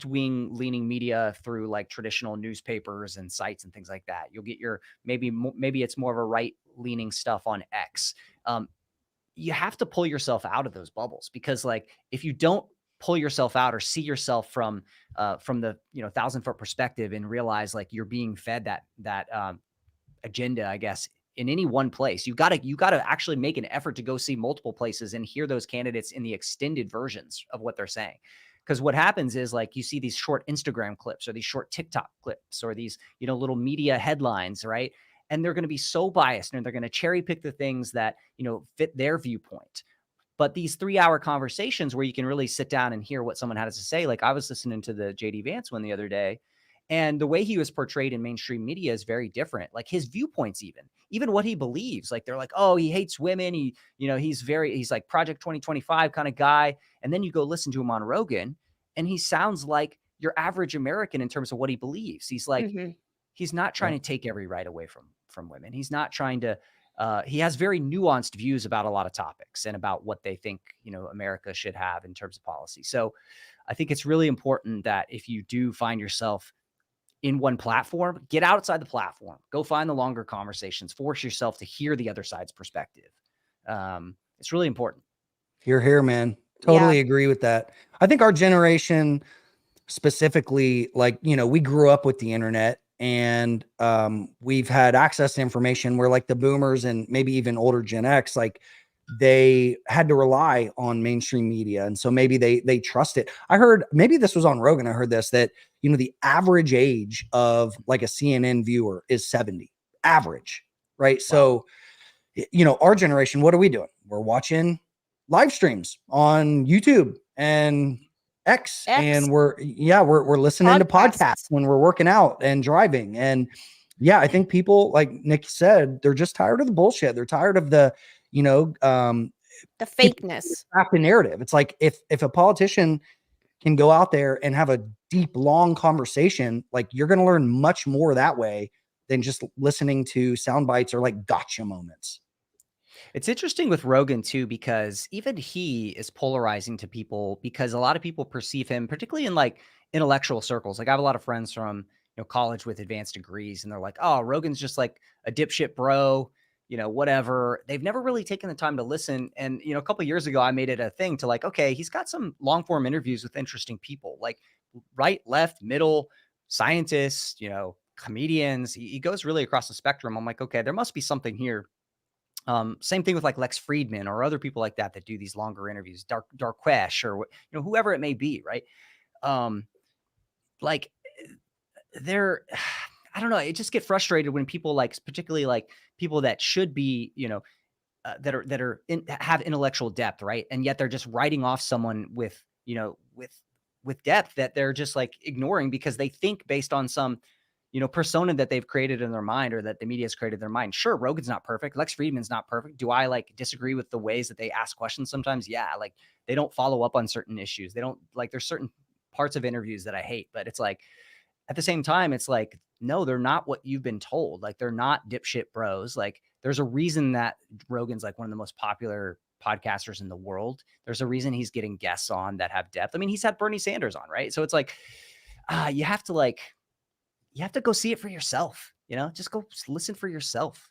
wing leaning media through like traditional newspapers and sites and things like that. You'll get your, maybe it's more of a right leaning stuff on X. You have to pull yourself out of those bubbles, because like, if you don't pull yourself out or see yourself from the 1,000-foot perspective and realize like you're being fed that agenda, I guess, in any one place, you gotta actually make an effort to go see multiple places and hear those candidates in the extended versions of what they're saying. Because what happens is like you see these short Instagram clips or these short TikTok clips or these little media headlines, right? And they're going to be so biased and they're going to cherry pick the things that fit their viewpoint. But these 3-hour conversations where you can really sit down and hear what someone has to say, like I was listening to the JD Vance one the other day, and the way he was portrayed in mainstream media is very different. Like his viewpoints, even what he believes, like they're like, oh, he hates women. He's like Project 2025 kind of guy. And then you go listen to him on Rogan and he sounds like your average American in terms of what he believes. He's like, he's not trying to take every right away from women. He's not trying to, he has very nuanced views about a lot of topics and about what they think, America should have in terms of policy. So I think it's really important that if you do find yourself in one platform, get outside the platform, go find the longer conversations, force yourself to hear the other side's perspective. It's really important. Here, man. Totally agree with that. I think our generation specifically, like, we grew up with the internet and we've had access to information where like the boomers and maybe even older Gen X, like they had to rely on mainstream media. And so maybe they trust it. I heard, maybe this was on Rogan, I heard this, that, the average age of like a CNN viewer is 70, average, right? Wow. So, our generation, what are we doing? We're watching live streams on YouTube and X. And we're listening to podcasts when we're working out and driving. And I think people, like Nick said, they're just tired of the bullshit. They're tired of the, the fakeness, the narrative. It's like if a politician can go out there and have a deep, long conversation, like you're going to learn much more that way than just listening to sound bites or like gotcha moments. It's interesting with Rogan too, because even he is polarizing to people because a lot of people perceive him, particularly in like intellectual circles. Like I have a lot of friends from, college with advanced degrees, and they're like, oh, Rogan's just like a dipshit bro, whatever. They've never really taken the time to listen. And, a couple of years ago, I made it a thing to like, okay, he's got some long form interviews with interesting people, like right, left, middle, scientists, comedians. He goes really across the spectrum. I'm like, okay, there must be something here. Same thing with like Lex Friedman or other people like that do these longer interviews, Darquesh or whoever it may be, right? Like they're, I don't know. I just get frustrated when people like, particularly like people that should be, have intellectual depth, right? And yet they're just writing off someone with depth that they're just like ignoring because they think based on some persona that they've created in their mind or that the media has created in their mind. Sure, Rogan's not perfect. Lex Friedman's not perfect. Do I like disagree with the ways that they ask questions sometimes? Yeah, like they don't follow up on certain issues. They don't like, there's certain parts of interviews that I hate, but it's like, at the same time, it's like, no, they're not what you've been told. Like they're not dipshit bros. Like there's a reason that Rogan's like one of the most popular podcasters in the world. There's a reason he's getting guests on that have depth. I mean, he's had Bernie Sanders on, right? So it's like, you have to go see it for yourself, just go listen for yourself.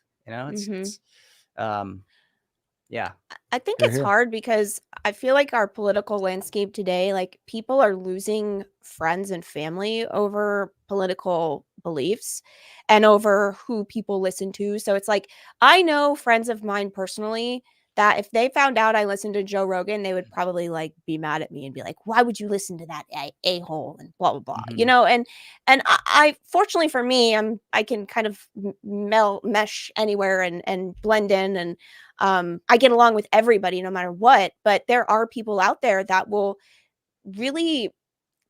Yeah. I think Hear, it's hear. hard because I feel like our political landscape today, like people are losing friends and family over political beliefs and over who people listen to. So it's like, I know friends of mine personally that if they found out I listened to Joe Rogan, they would probably like be mad at me and be like, why would you listen to that a-hole and blah, blah, blah, Mhm. and I fortunately for me, I can kind of mesh anywhere and blend in and I get along with everybody no matter what, but there are people out there that will really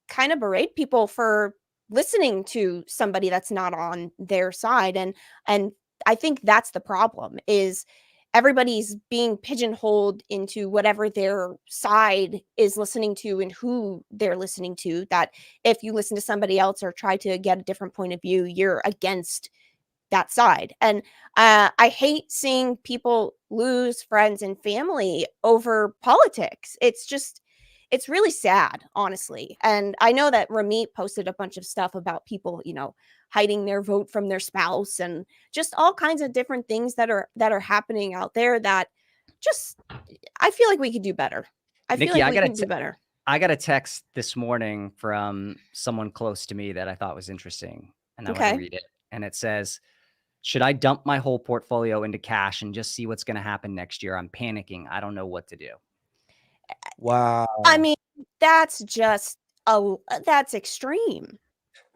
kind of berate people for listening to somebody that's not on their side. And I think that's the problem is everybody's being pigeonholed into whatever their side is listening to and who they're listening to, that if you listen to somebody else or try to get a different point of view, you're against that side. And I hate seeing people lose friends and family over politics. It's really sad, honestly. And I know that Ramit posted a bunch of stuff about people, hiding their vote from their spouse and just all kinds of different things that are happening out there that just, I feel like we could do better. I feel Nikki, like we can do better. I got a text this morning from someone close to me that I thought was interesting, and I want to Okay. read it. And it says, should I dump my whole portfolio into cash and just see what's going to happen next year? I'm panicking. I don't know what to do. Wow. I mean, that's just that's extreme.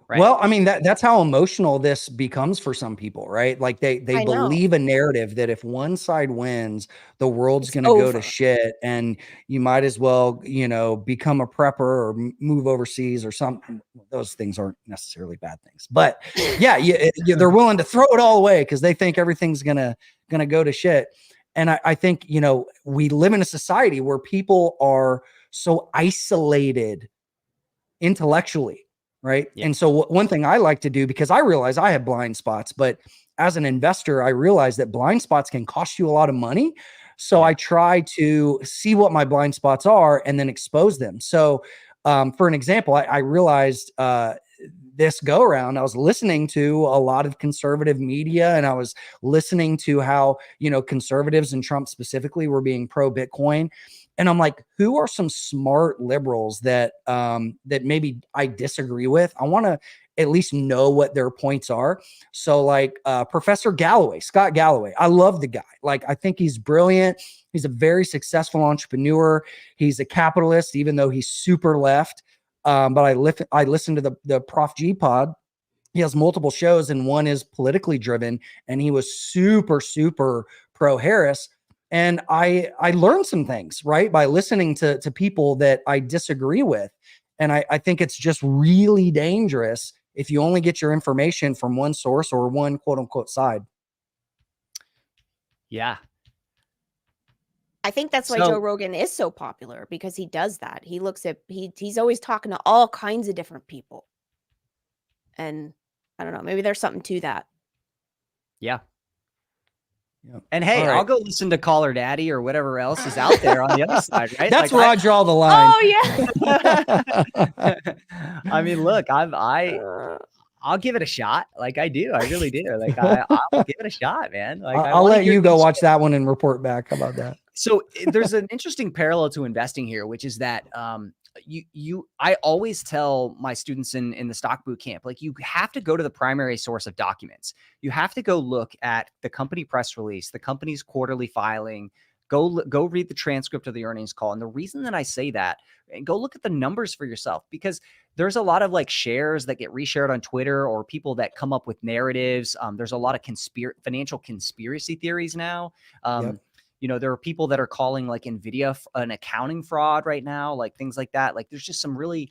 Right. Well, I mean that's how emotional this becomes for some people, right? Like they I know. believe a narrative that if one side wins, the world's It's going to go to over. shit, and you might as well, become a prepper or move overseas or something. Those things aren't necessarily bad things, but yeah, they're willing to throw it all away because they think everything's gonna go to shit. And I think we live in a society where people are so isolated intellectually. Right. Yeah. And so one thing I like to do, because I realize I have blind spots, but as an investor, I realize that blind spots can cost you a lot of money. So Yeah. I try to see what my blind spots are and then expose them. So for an example, I realized this go around, I was listening to a lot of conservative media, and I was listening to how, conservatives and Trump specifically were being pro Bitcoin. And I'm like, who are some smart liberals that maybe I disagree with? I want to at least know what their points are. So like Professor Galloway, Scott Galloway, I love the guy. Like, I think he's brilliant. He's a very successful entrepreneur. He's a capitalist, even though he's super left. But I listen to the Prof G pod. He has multiple shows, and one is politically driven, and he was super, super pro Harris. And I learned some things, right, by listening to people that I disagree with. And I think it's just really dangerous if you only get your information from one source or one quote unquote side. Yeah. I think that's why Joe Rogan is so popular, because he does that. He looks at he's always talking to all kinds of different people. And I don't know, maybe there's something to that. Yeah. Yep. And hey, All right. I'll go listen to Caller Daddy or whatever else is out there on the other side, right? That's Like, where I draw the line. Oh yeah. I mean, look, I'll give it a shot. Like I do. I really do. Like I'll give it a shot, man. Like I'll wanna let hear you go these watch that one and report back. How about that? So there's an interesting parallel to investing here, which is that I always tell my students in the stock boot camp, like you have to go to the primary source of documents. You have to go look at the company press release, the company's quarterly filing, go read the transcript of the earnings call. And the reason that I say that, and go look at the numbers for yourself, because there's a lot of like shares that get reshared on Twitter or people that come up with narratives. There's a lot of financial conspiracy theories now. Yep. You know, there are people that are calling like NVIDIA an accounting fraud right now, like things like that. Like there's just some really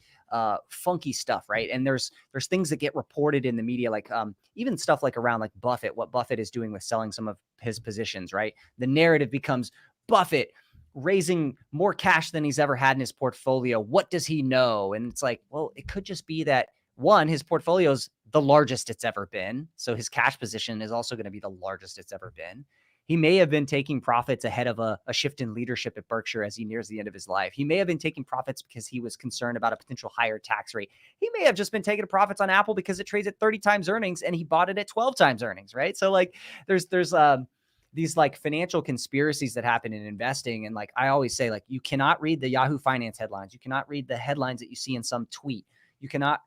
funky stuff, right? And there's things that get reported in the media, like even stuff like around like Buffett, what Buffett is doing with selling some of his positions, right? The narrative becomes Buffett raising more cash than he's ever had in his portfolio. What does he know? And it's like, well, it could just be that one, his portfolio is the largest it's ever been. So his cash position is also going to be the largest it's ever been. He may have been taking profits ahead of a shift in leadership at Berkshire as he nears the end of his life. He may have been taking profits because he was concerned about a potential higher tax rate. He may have just been taking profits on Apple because it trades at 30 times earnings and he bought it at 12 times earnings, right? So like there's these like financial conspiracies that happen in investing. And like I always say, like you cannot read the Yahoo Finance headlines. You cannot read the headlines that you see in some tweet. You cannot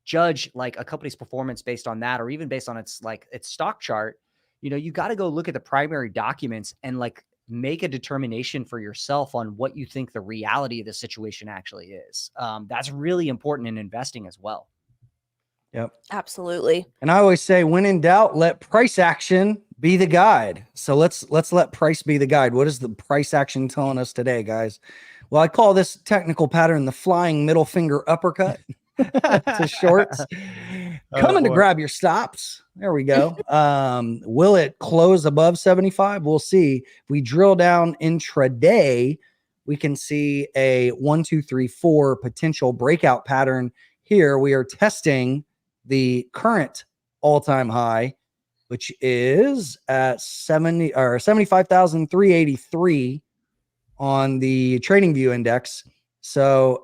judge like a company's performance based on that, or even based on its stock chart. You know, you got to go look at the primary documents and like make a determination for yourself on what you think the reality of the situation actually is. That's really important in investing as well. Yep. Absolutely. And I always say, when in doubt, let price action be the guide. So let's let price be the guide. What is the price action telling us today, guys? Well, I call this technical pattern the flying middle finger uppercut to shorts. Coming to grab your stops. There we go. Will it close above 75? We'll see. If we drill down intraday, we can see a 1, 2, 3, 4 potential breakout pattern here. We are testing the current all-time high, which is at 75,383 on the Trading View Index. So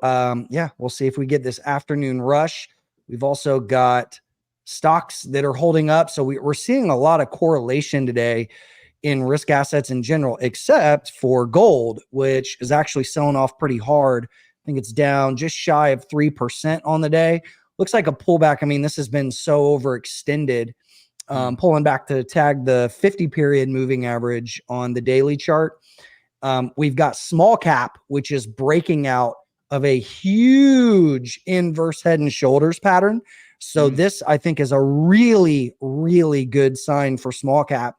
yeah, we'll see if we get this afternoon rush. We've also got stocks that are holding up. So we're seeing a lot of correlation today in risk assets in general, except for gold, which is actually selling off pretty hard. I think it's down just shy of 3% on the day. Looks like a pullback. I mean, this has been so overextended. Pulling back to tag the 50 period moving average on the daily chart. We've got small cap, which is breaking out of a huge inverse head and shoulders pattern. So this, I think, is a really, really good sign for small cap,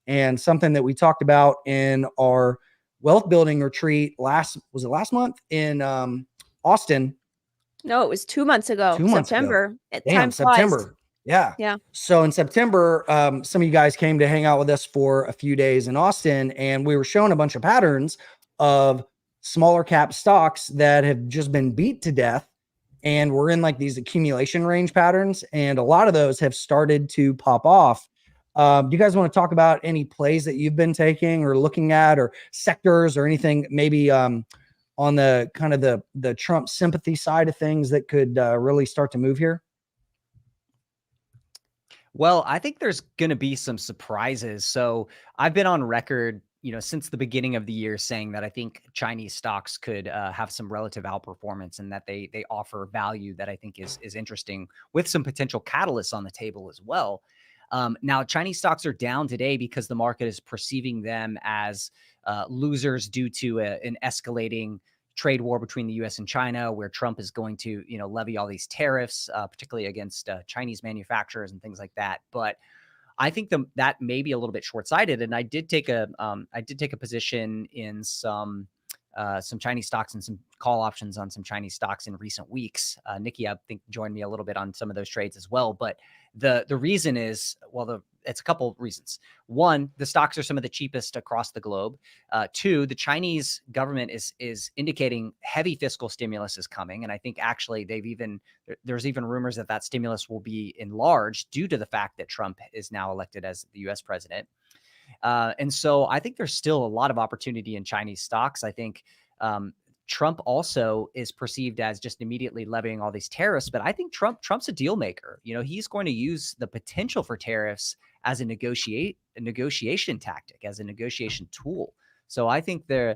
and something that we talked about in our wealth building retreat last month in Austin? No, it was 2 months ago. 2 months September. ago. Time flies. September. Yeah. Yeah. So in September, some of you guys came to hang out with us for a few days in Austin, and we were showing a bunch of patterns of smaller cap stocks that have just been beat to death. And we're in like these accumulation range patterns, and a lot of those have started to pop off. Do you guys want to talk about any plays that you've been taking or looking at, or sectors or anything, maybe on the kind of the Trump sympathy side of things that could really start to move here? Well, I think there's going to be some surprises. So I've been on record, since the beginning of the year saying that I think Chinese stocks could have some relative outperformance, and that they offer value that I think is interesting, with some potential catalysts on the table as well. Now, Chinese stocks are down today because the market is perceiving them as losers due to an escalating trade war between the U.S. and China, where Trump is going to, levy all these tariffs, particularly against Chinese manufacturers and things like that. But I think that may be a little bit short-sighted. And I did take a position in some Chinese stocks and some call options on some Chinese stocks in recent weeks. Nikki, I think, joined me a little bit on some of those trades as well. But the reason is, well, it's a couple reasons. One, the stocks are some of the cheapest across the globe. Two, the Chinese government is indicating heavy fiscal stimulus is coming, and I think actually there's even rumors that stimulus will be enlarged due to the fact that Trump is now elected as the U.S. president. And so I think there's still a lot of opportunity in Chinese stocks. I think Trump also is perceived as just immediately levying all these tariffs, but I think Trump's a deal maker. He's going to use the potential for tariffs as a negotiation tactic, as a negotiation tool. So I think I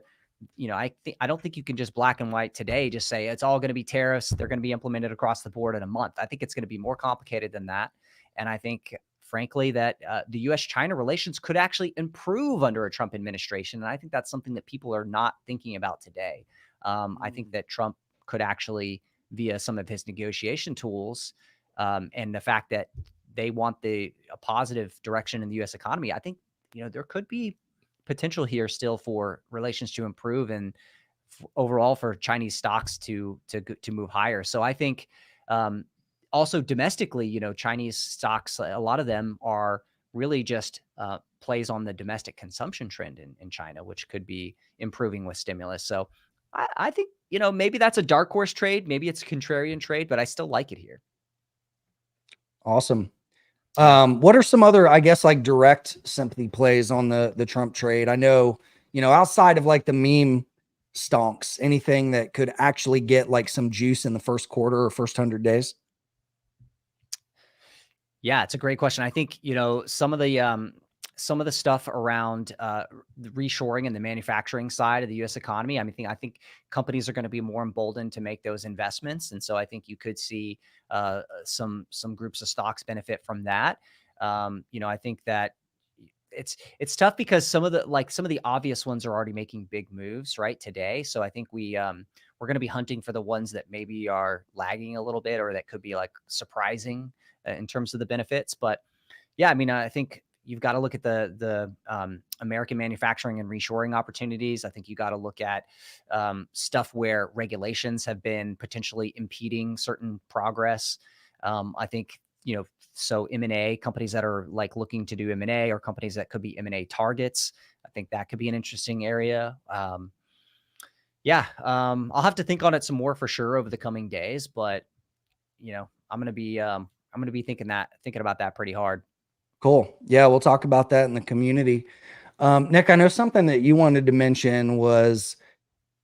don't think you can just black and white today just say it's all going to be tariffs. They're going to be implemented across the board in a month. I think it's going to be more complicated than that. And I think, frankly, that the U.S.-China relations could actually improve under a Trump administration. And I think that's something that people are not thinking about today. I think that Trump could actually, via some of his negotiation tools, and the fact that they want a positive direction in the U.S. economy, I think there could be potential here still for relations to improve and overall for Chinese stocks to move higher. So I think also domestically, Chinese stocks, a lot of them are really just plays on the domestic consumption trend in China, which could be improving with stimulus. So I think, maybe that's a dark horse trade. Maybe it's a contrarian trade, but I still like it here. Awesome. What are some other, I guess, like direct sympathy plays on the Trump trade? I know, outside of like the meme stonks, anything that could actually get like some juice in the first quarter or first 100 days? Yeah, it's a great question. I think, some of the stuff around the reshoring and the manufacturing side of the U.S. economy, I think companies are going to be more emboldened to make those investments. And so I think you could see some groups of stocks benefit from that. I think that it's tough because some of the obvious ones are already making big moves right today. So I think we're going to be hunting for the ones that maybe are lagging a little bit or that could be like surprising in terms of the benefits. But yeah, I think you've got to look at the American manufacturing and reshoring opportunities. I think you got to look at stuff where regulations have been potentially impeding certain progress. I think, so M&A, companies that are like looking to do M&A or companies that could be M&A targets. I think that could be an interesting area. I'll have to think on it some more for sure over the coming days, but I'm going to be thinking about that pretty hard. Cool. Yeah, we'll talk about that in the community. Nick, I know something that you wanted to mention was,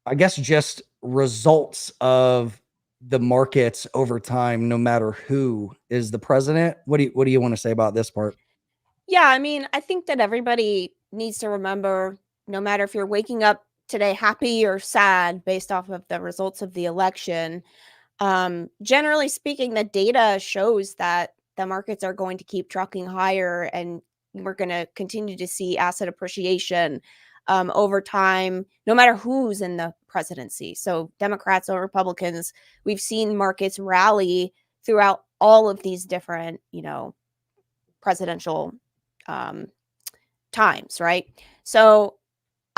I guess, just results of the markets over time, no matter who is the president. What do you want to say about this part? Yeah, I think that everybody needs to remember, no matter if you're waking up today happy or sad based off of the results of the election, generally speaking, the data shows that the markets are going to keep trucking higher, and we're going to continue to see asset appreciation over time, no matter who's in the presidency. So Democrats or Republicans, we've seen markets rally throughout all of these different, presidential times, right? So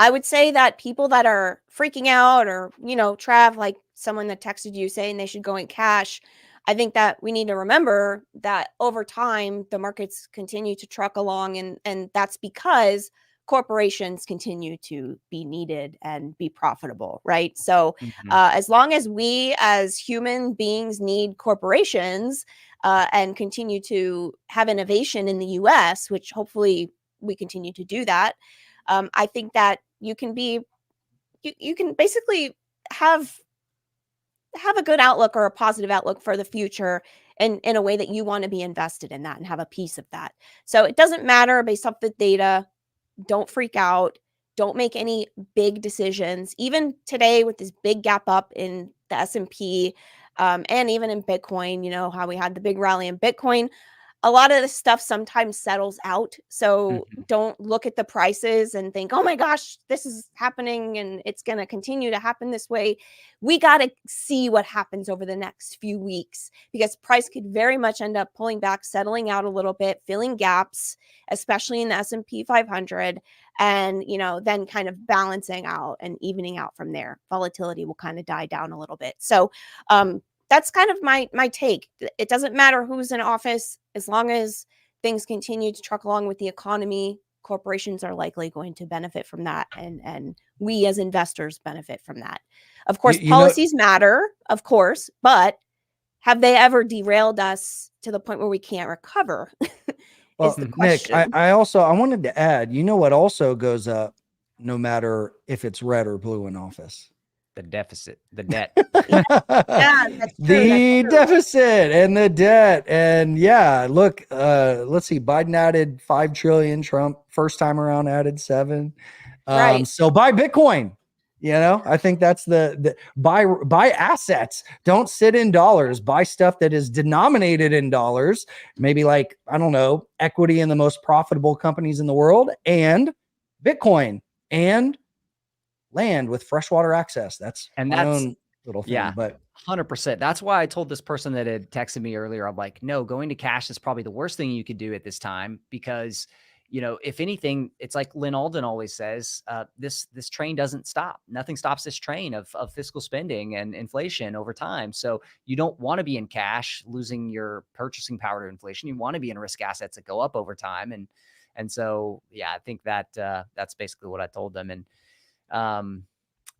I would say that people that are freaking out or, Trav, like someone that texted you saying they should go in cash, I think that we need to remember that over time, the markets continue to truck along, and that's because corporations continue to be needed and be profitable, right? So as long as we as human beings need corporations and continue to have innovation in the US, which hopefully we continue to do that, I think that you can basically have a good outlook or a positive outlook for the future in a way that you want to be invested in that and have a piece of that. So it doesn't matter based off the data. Don't freak out. Don't make any big decisions. Even today with this big gap up in the S&P and even in Bitcoin, how we had the big rally in Bitcoin, a lot of this stuff sometimes settles out. So don't look at the prices and think, oh my gosh, this is happening and it's going to continue to happen this way. We got to see what happens over the next few weeks, because price could very much end up pulling back, settling out a little bit, filling gaps, especially in the S&P 500, and, then kind of balancing out and evening out from there. Volatility will kind of die down a little bit. So, that's kind of my take. It doesn't matter who's in office as long as things continue to truck along with the economy, corporations are likely going to benefit from that, and we as investors benefit from that. Of course, You know, policies matter, of course, but have they ever derailed us to the point where we can't recover? well, Is the Nick, question. I wanted to add, you know what also goes up no matter if it's red or blue in office? The deficit, the debt. Yeah, that's true. The deficit and the debt. And yeah, look, let's see, Biden added 5 trillion, Trump first time around added 7. Right. So buy Bitcoin. You know, I think that's the buy assets. Don't sit in dollars. Buy stuff that is denominated in dollars. Maybe like, I don't know, equity in the most profitable companies in the world, and Bitcoin, and land with freshwater access. That's my own little thing. Yeah. But 100%. That's why I told this person that had texted me earlier, I'm like, no, going to cash is probably the worst thing you could do at this time, because, you know, if anything, it's like Lynn Alden always says, this train doesn't stop. Nothing stops this train of fiscal spending and inflation over time. So you don't want to be in cash, losing your purchasing power to inflation. You want to be in risk assets that go up over time. And so, yeah, I think that that's basically what I told them. And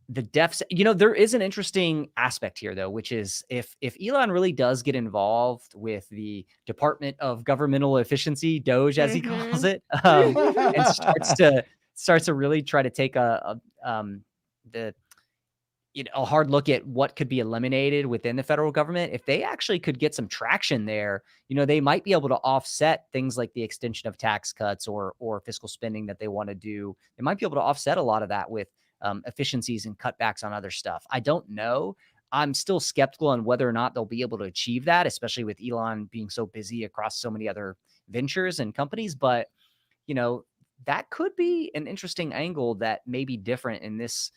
the deficit, you know, there is an interesting aspect here, though, which is if Elon really does get involved with the Department of Governmental Efficiency, Doge, as he calls it, and starts to really try to take a hard look at what could be eliminated within the federal government. If they actually could get some traction there, you know, they might be able to offset things like the extension of tax cuts or fiscal spending that they want to do. They might be able to offset a lot of that with efficiencies and cutbacks on other stuff. I don't know. I'm still skeptical on whether or not they'll be able to achieve that, especially with Elon being so busy across so many other ventures and companies. But, you know, that could be an interesting angle that may be different in this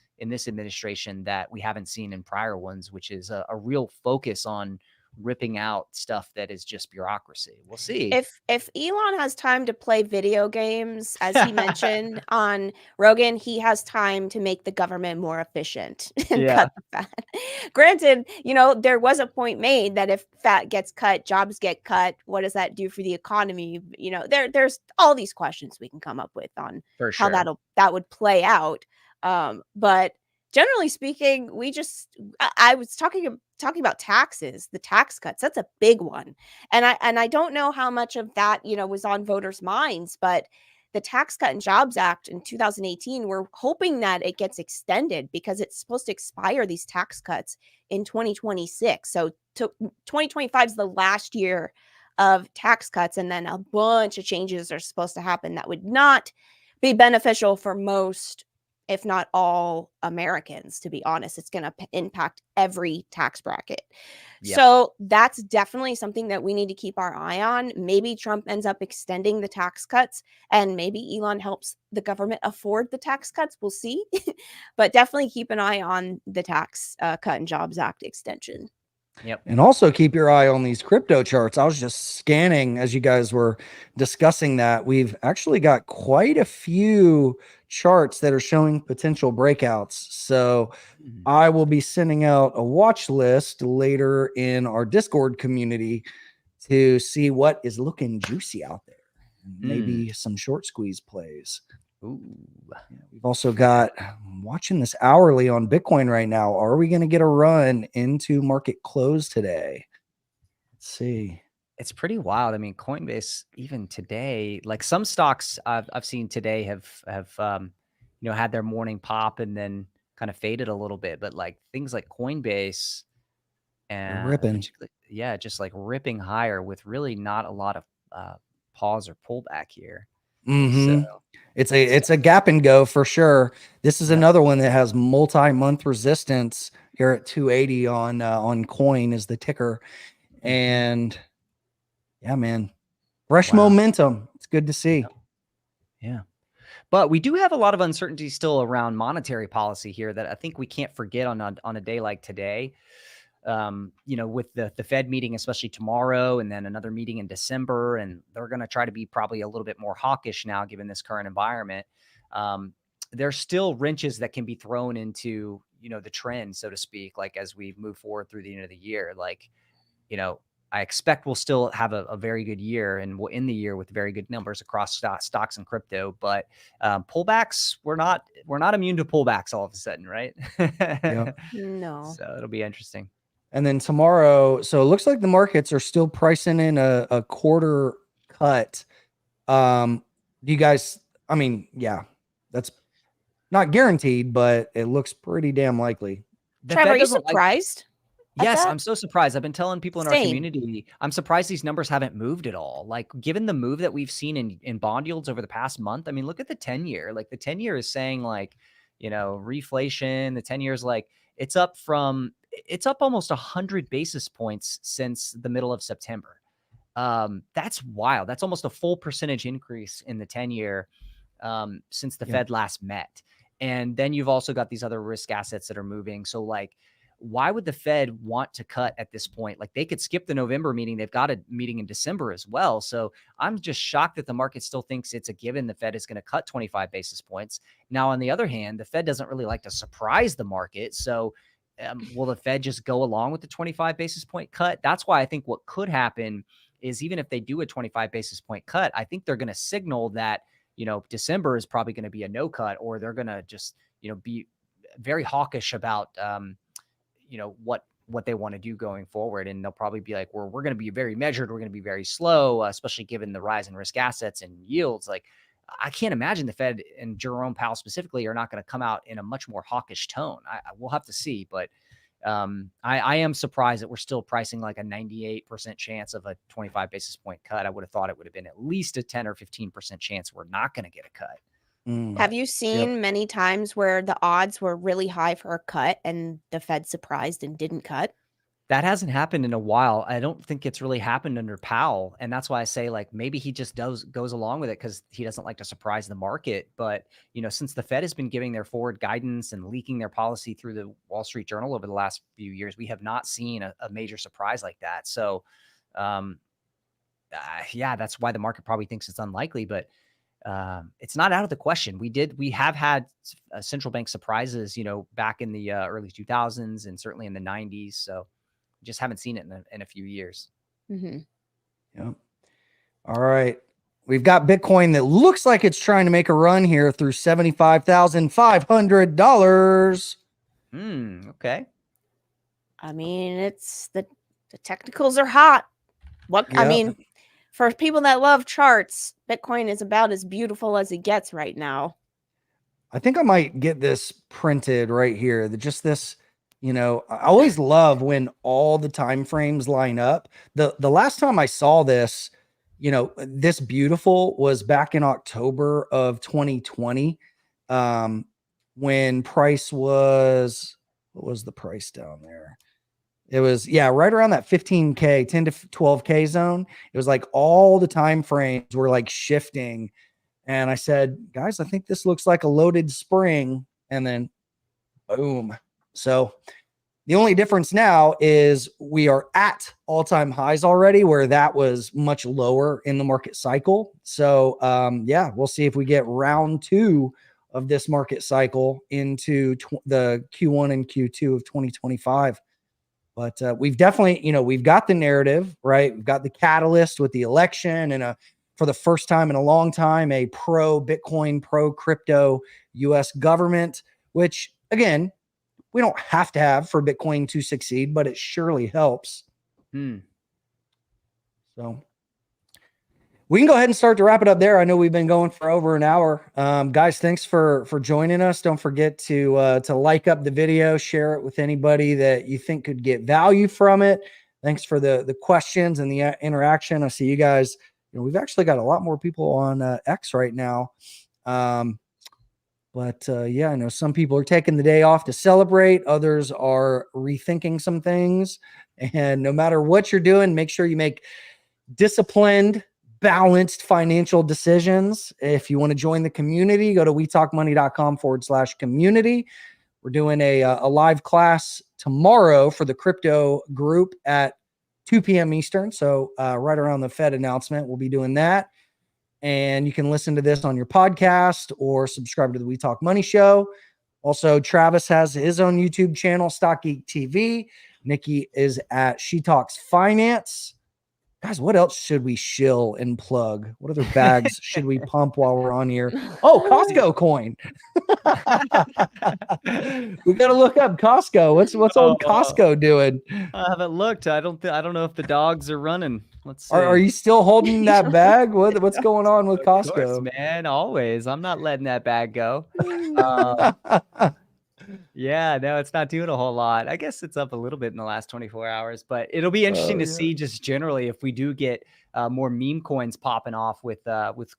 administration that we haven't seen in prior ones, which is a real focus on ripping out stuff that is just bureaucracy. We'll see. If Elon has time to play video games, as he mentioned on Rogan, he has time to make the government more efficient and cut the fat. Granted, you know, there was a point made that if fat gets cut, jobs get cut. What does that do for the economy? You know, there's all these questions we can come up with on how that would play out. But generally speaking, I was talking about taxes, the tax cuts. That's a big one. And I don't know how much of that, you know, was on voters' minds, but the Tax Cut and Jobs Act in 2018, we're hoping that it gets extended because it's supposed to expire, these tax cuts, in 2026. So 2025 is the last year of tax cuts, and then a bunch of changes are supposed to happen that would not be beneficial for most, if not all, Americans. To be honest, it's going to impact every tax bracket. Yeah. So that's definitely something that we need to keep our eye on. Maybe Trump ends up extending the tax cuts, and maybe Elon helps the government afford the tax cuts. We'll see. But definitely keep an eye on the Tax Cut and Jobs Act extension. Yep. And also keep your eye on these crypto charts. I was just scanning as you guys were discussing that. We've actually got quite a few charts that are showing potential breakouts. So I will be sending out a watch list later in our Discord community to see what is looking juicy out there. Maybe some short squeeze plays. Ooh. Yeah, we've also got, watching this hourly on Bitcoin right now. Are we going to get a run into market close today? Let's see. It's pretty wild. I mean, Coinbase, even today, like some stocks I've seen today have you know, had their morning pop and then kind of faded a little bit. But like things like Coinbase and ripping, just like ripping higher with really not a lot of pause or pullback here. Mm-hmm. So it's a gap and go for sure. This is another one that has multi-month resistance here at 280 on Coin is the ticker. And yeah, man, fresh momentum. It's good to see. Yeah. But we do have a lot of uncertainty still around monetary policy here that I think we can't forget on a day like today. You know, with the Fed meeting, especially tomorrow, and then another meeting in December, and they're going to try to be probably a little bit more hawkish now, given this current environment. There's still wrenches that can be thrown into, you know, the trend, so to speak, like as we move forward through the end of the year. Like, you know, I expect we'll still have a very good year, and we'll end the year with very good numbers across stocks and crypto. But pullbacks, we're not immune to pullbacks all of a sudden, right? Yeah. No. So it'll be interesting. And then tomorrow, so it looks like the markets are still pricing in a quarter cut. Do you guys, I mean, yeah, that's not guaranteed, but it looks pretty damn likely. The Trevor, Fed are you doesn't like- surprised? at Yes, that? I'm so surprised. I've been telling people in our Same. community, I'm surprised these numbers haven't moved at all. Like, given the move that we've seen in bond yields over the past month, I mean, look at the 10-year. Like, the 10-year is saying, like, reflation. The 10-year is like, it's up almost 100 basis points since the middle of September. That's wild. That's almost a full percentage increase in the 10-year since the Fed last met. And then you've also got these other risk assets that are moving. So, like, why would the Fed want to cut at this point? Like, they could skip the November meeting. They've got a meeting in December as well. So I'm just shocked that the market still thinks it's a given the Fed is going to cut 25 basis points. Now, on the other hand, the Fed doesn't really like to surprise the market. So will the Fed just go along with the 25 basis point cut? That's why I think what could happen is, even if they do a 25 basis point cut, I think they're going to signal that, December is probably going to be a no cut, or they're going to just, be very hawkish about, what they want to do going forward. And they'll probably be like, we're going to be very measured. We're going to be very slow, especially given the rise in risk assets and yields. Like, I can't imagine the Fed and Jerome Powell specifically are not going to come out in a much more hawkish tone. We'll have to see, but I am surprised that we're still pricing like a 98% chance of a 25 basis point cut. I would have thought it would have been at least a 10 or 15% chance we're not going to get a cut. Have you seen many times where the odds were really high for a cut and the Fed surprised and didn't cut? That hasn't happened in a while. I don't think it's really happened under Powell. And that's why I say, like, maybe he just goes along with it because he doesn't like to surprise the market. But, since the Fed has been giving their forward guidance and leaking their policy through the Wall Street Journal over the last few years, we have not seen a major surprise like that. So, that's why the market probably thinks it's unlikely, but it's not out of the question. We have had central bank surprises, back in the early 2000s and certainly in the 90s. So just haven't seen it in a few years. Mm-hmm. Yeah. All right. We've got Bitcoin that looks like it's trying to make a run here through $75,500. Okay. I mean, it's the technicals are hot. I mean, for people that love charts, Bitcoin is about as beautiful as it gets right now. I think I might get this printed right here. Just this, I always love when all the time frames line up. The last time I saw this, this beautiful was back in October of 2020, when price was, what was the price down there? It was, right around that 15K, 10 to 12K zone. It was like all the time frames were like shifting. And I said, guys, I think this looks like a loaded spring. And then boom. So the only difference now is we are at all-time highs already, where that was much lower in the market cycle. So we'll see if we get round 2 of this market cycle into the Q1 and Q2 of 2025. But we've definitely, we've got the narrative, right? We've got the catalyst with the election, and for the first time in a long time, a pro-Bitcoin, pro-crypto U.S. government, which, again, we don't have to have for Bitcoin to succeed, but it surely helps. So we can go ahead and start to wrap it up there. I know we've been going for over an hour. Guys, thanks for joining us. Don't forget to like up the video, share it with anybody that you think could get value from it. Thanks for the questions and the interaction. I see you guys. We've actually got a lot more people on X right now. But I know some people are taking the day off to celebrate. Others are rethinking some things. And no matter what you're doing, make sure you make disciplined, balanced financial decisions. If you want to join the community, go to wetalkmoney.com/community. We're doing a live class tomorrow for the crypto group at 2 p.m. Eastern. So right around the Fed announcement, we'll be doing that. And you can listen to this on your podcast or subscribe to the We Talk Money Show. Also, Travis has his own YouTube channel, Stock Geek TV. Nikki is at She Talks Finance. Guys, what else should we shill and plug? What other bags should we pump while we're on here? Oh, Costco coin. We got to look up Costco. What's old Costco doing? I haven't looked. I don't know if the dogs are running. Let's see. Are you still holding that bag? What's going on with Of Costco? course, man, always. I'm not letting that bag go. Yeah, no, it's not doing a whole lot. I guess it's up a little bit in the last 24 hours, but it'll be interesting to see just generally if we do get more meme coins popping off with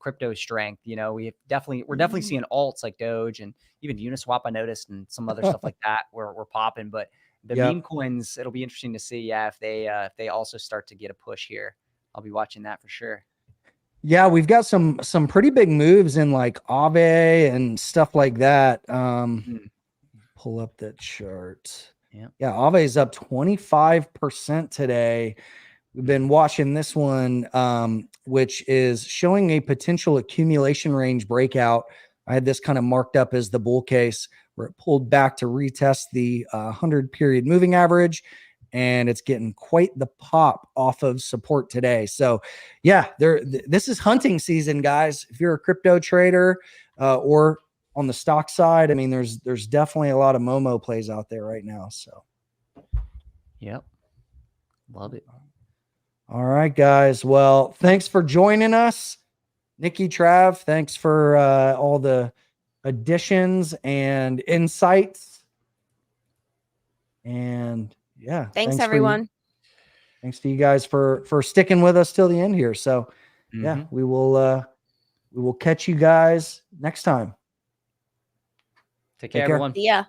crypto strength. You know, we're definitely seeing alts like Doge and even Uniswap, I noticed, and some other stuff like that where we're popping. But the meme coins, it'll be interesting to see, if they also start to get a push here. I'll be watching that for sure. Yeah, we've got some pretty big moves in like Aave and stuff like that. Pull up that chart. Yeah, Aave is up 25% today. We've been watching this one, which is showing a potential accumulation range breakout. I had this kind of marked up as the bull case where it pulled back to retest the 100 period moving average, and it's getting quite the pop off of support today. So yeah, this is hunting season, guys. If you're a crypto trader or on the stock side, I mean, there's definitely a lot of Momo plays out there right now. So, yep, love it. All right, guys. Well, thanks for joining us, Nikki, Trav. Thanks for all the additions and insights. And yeah, thanks everyone. Thanks to you guys for sticking with us till the end here. So, yeah, we will catch you guys next time. Take care, everyone. See ya.